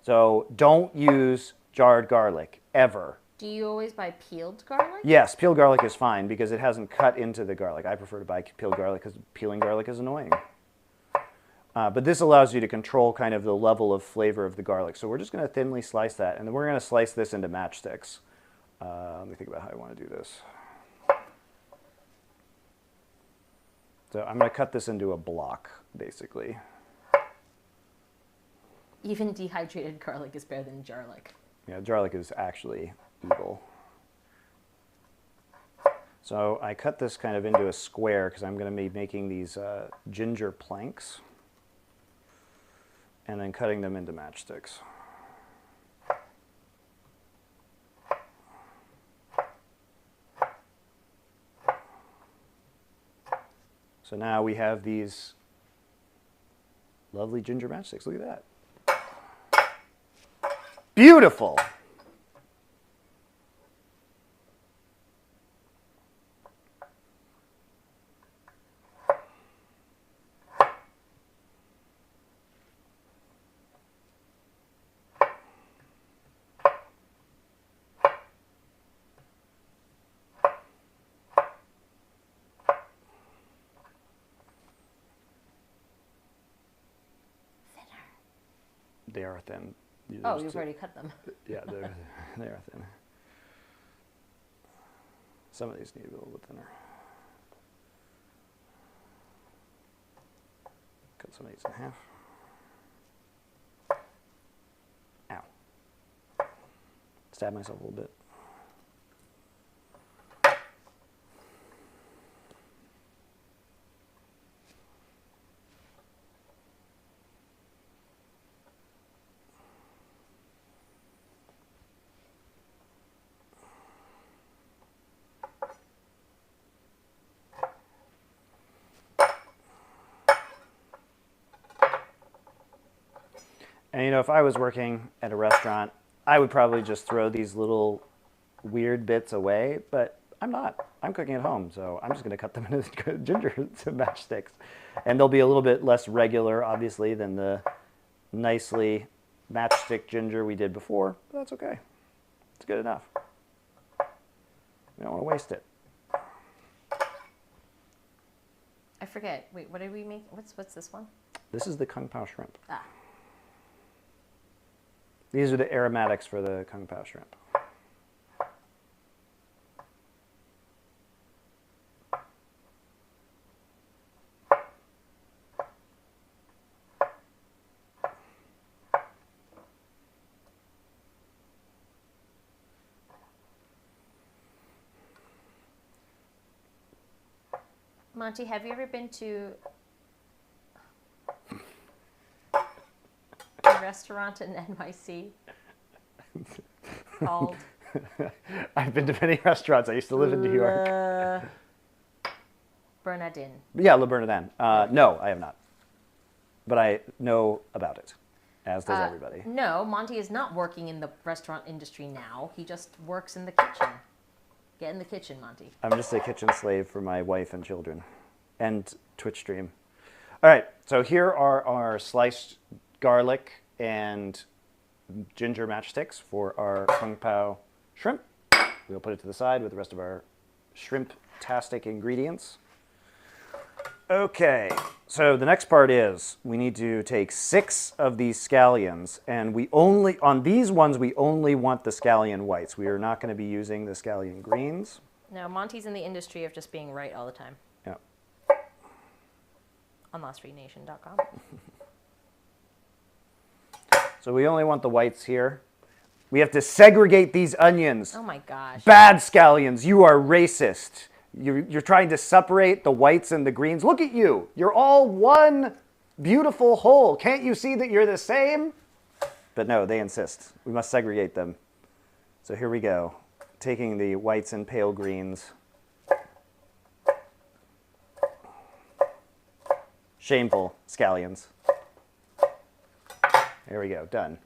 So don't use jarred garlic, ever. Do you always buy peeled garlic? Yes, peeled garlic is fine because it hasn't cut into the garlic. I prefer to buy peeled garlic because peeling garlic is annoying. But this allows you to control kind of the level of flavor of the garlic. So we're just going to thinly slice that, and then we're going to slice this into matchsticks. Let me think about how I want to do this. So I'm going to cut this into a block, basically. Even dehydrated garlic is better than jarlic. Yeah, garlic is actually evil. So I cut this kind of into a square because I'm going to be making these ginger planks. And then cutting them into matchsticks. So now we have these lovely ginger matchsticks. Look at that. Beautiful. They are thin. Oh, you've already cut them. Yeah, they are thin. Some of these need to be a little bit thinner. Cut some of these in half. Ow. Stab myself a little bit. And you know, if I was working at a restaurant, I would probably just throw these little weird bits away, but I'm not. I'm cooking at home, so I'm just going to cut them into ginger matchsticks. And they'll be a little bit less regular, obviously, than the nicely matchstick ginger we did before, but that's okay. It's good enough. We don't want to waste it. I forget. Wait, what did we make? What's this one? This is the Kung Pao Shrimp. Ah. These are the aromatics for the Kung Pao Shrimp. Monte, have you ever been to a restaurant in NYC called I've been to many restaurants. I used to live in New York. Bernardin? Yeah, Le Bernardin. No, I have not. But I know about it, as does everybody. No, Monte is not working in the restaurant industry now. He just works in the kitchen. Get in the kitchen, Monte. I'm just a kitchen slave for my wife and children and Twitch stream. All right, so here are our sliced garlic and ginger matchsticks for our Kung Pao shrimp. We'll put it to the side with the rest of our shrimp-tastic ingredients. Okay, so the next part is we need to take 6 of these scallions, and we only, on these ones, we only want the scallion whites. We are not going to be using the scallion greens. No, Monte's in the industry of just being right all the time. Yeah. On lostfreenation.com. So we only want the whites here. We have to segregate these onions. Oh my gosh. Bad scallions, you are racist. You're trying to separate the whites and the greens. Look at you. You're all one beautiful whole. Can't you see that you're the same? But no, they insist. We must segregate them. So here we go. Taking the whites and pale greens. Shameful scallions. There we go, done.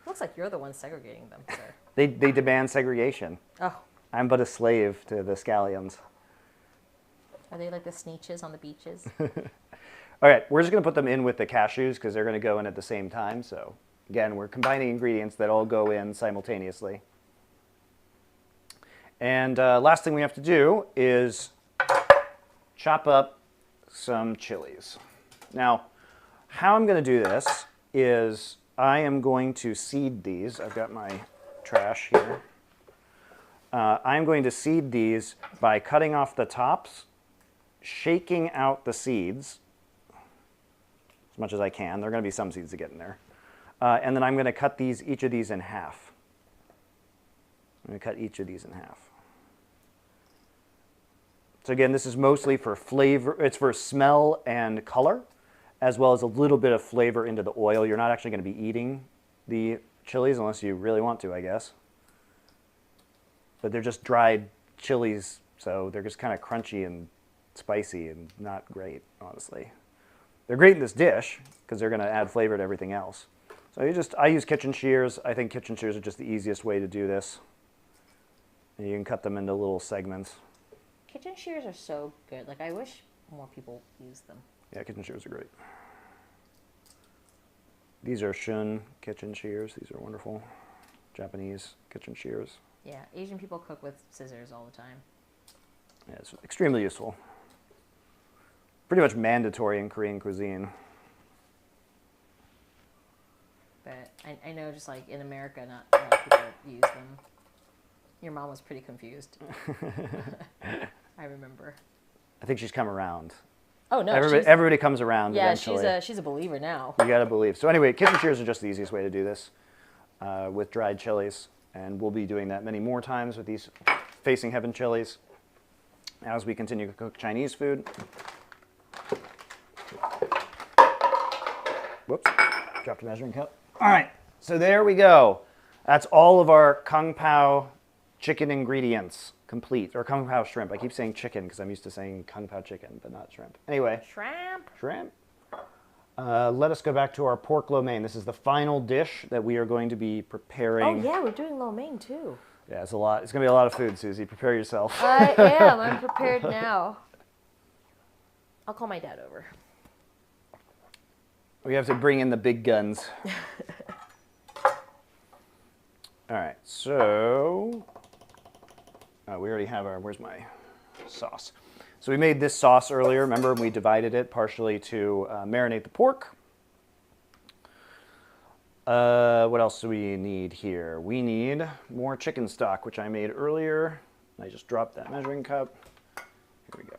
Looks like you're the one segregating them, sir. They demand segregation. Oh. I'm but a slave to the scallions. Are they like the sneeches on the beaches? All right, we're just going to put them in with the cashews because they're going to go in at the same time. So again, we're combining ingredients that all go in simultaneously. And last thing we have to do is chop up some chilies. Now, how I'm going to do this is I am going to seed these. I've got my trash here. I'm going to seed these by cutting off the tops, shaking out the seeds as much as I can. There are going to be some seeds that get in there. And then I'm going to cut each of these in half. I'm going to cut each of these in half. So again, this is mostly for flavor. It's for smell and color, as well as a little bit of flavor into the oil. You're not actually going to be eating the chilies unless you really want to, I guess. But they're just dried chilies, so they're just kind of crunchy and spicy and not great, honestly. They're great in this dish because they're going to add flavor to everything else. So I use kitchen shears. I think kitchen shears are just the easiest way to do this. And you can cut them into little segments. Kitchen shears are so good. Like, I wish more people use them. Yeah, kitchen shears are great. These are Shun kitchen shears. These are wonderful. Japanese kitchen shears. Yeah, Asian people cook with scissors all the time. Yeah, it's extremely useful. Pretty much mandatory in Korean cuisine. But I know just like in America, not a lot of people use them. Your mom was pretty confused. I remember. I think she's come around. Oh, no. Everybody comes around eventually. Yeah, she's a believer now. You gotta believe. So anyway, kitchen shears are just the easiest way to do this with dried chilies. And we'll be doing that many more times with these Facing Heaven chilies as we continue to cook Chinese food. Whoops, dropped a measuring cup. All right, so there we go. That's all of our Kung Pao chicken ingredients complete, or Kung Pao shrimp. I keep saying chicken because I'm used to saying Kung Pao chicken, but not shrimp. Anyway. Shrimp. Shrimp. Let us go back to our pork lo mein. This is the final dish that we are going to be preparing. Oh, yeah, we're doing lo mein, too. Yeah, it's a lot. It's going to be a lot of food, Susie. Prepare yourself. I am. I'm prepared now. I'll call my dad over. We have to bring in the big guns. All right, so we already have our, where's my sauce? So we made this sauce earlier. Remember, we divided it partially to marinate the pork. What else do we need here? We need more chicken stock, which I made earlier. I just dropped that measuring cup. Here we go.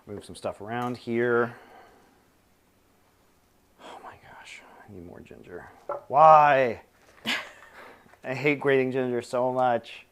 Move some stuff around here. Oh my gosh, I need more ginger. Why? I hate grating ginger so much.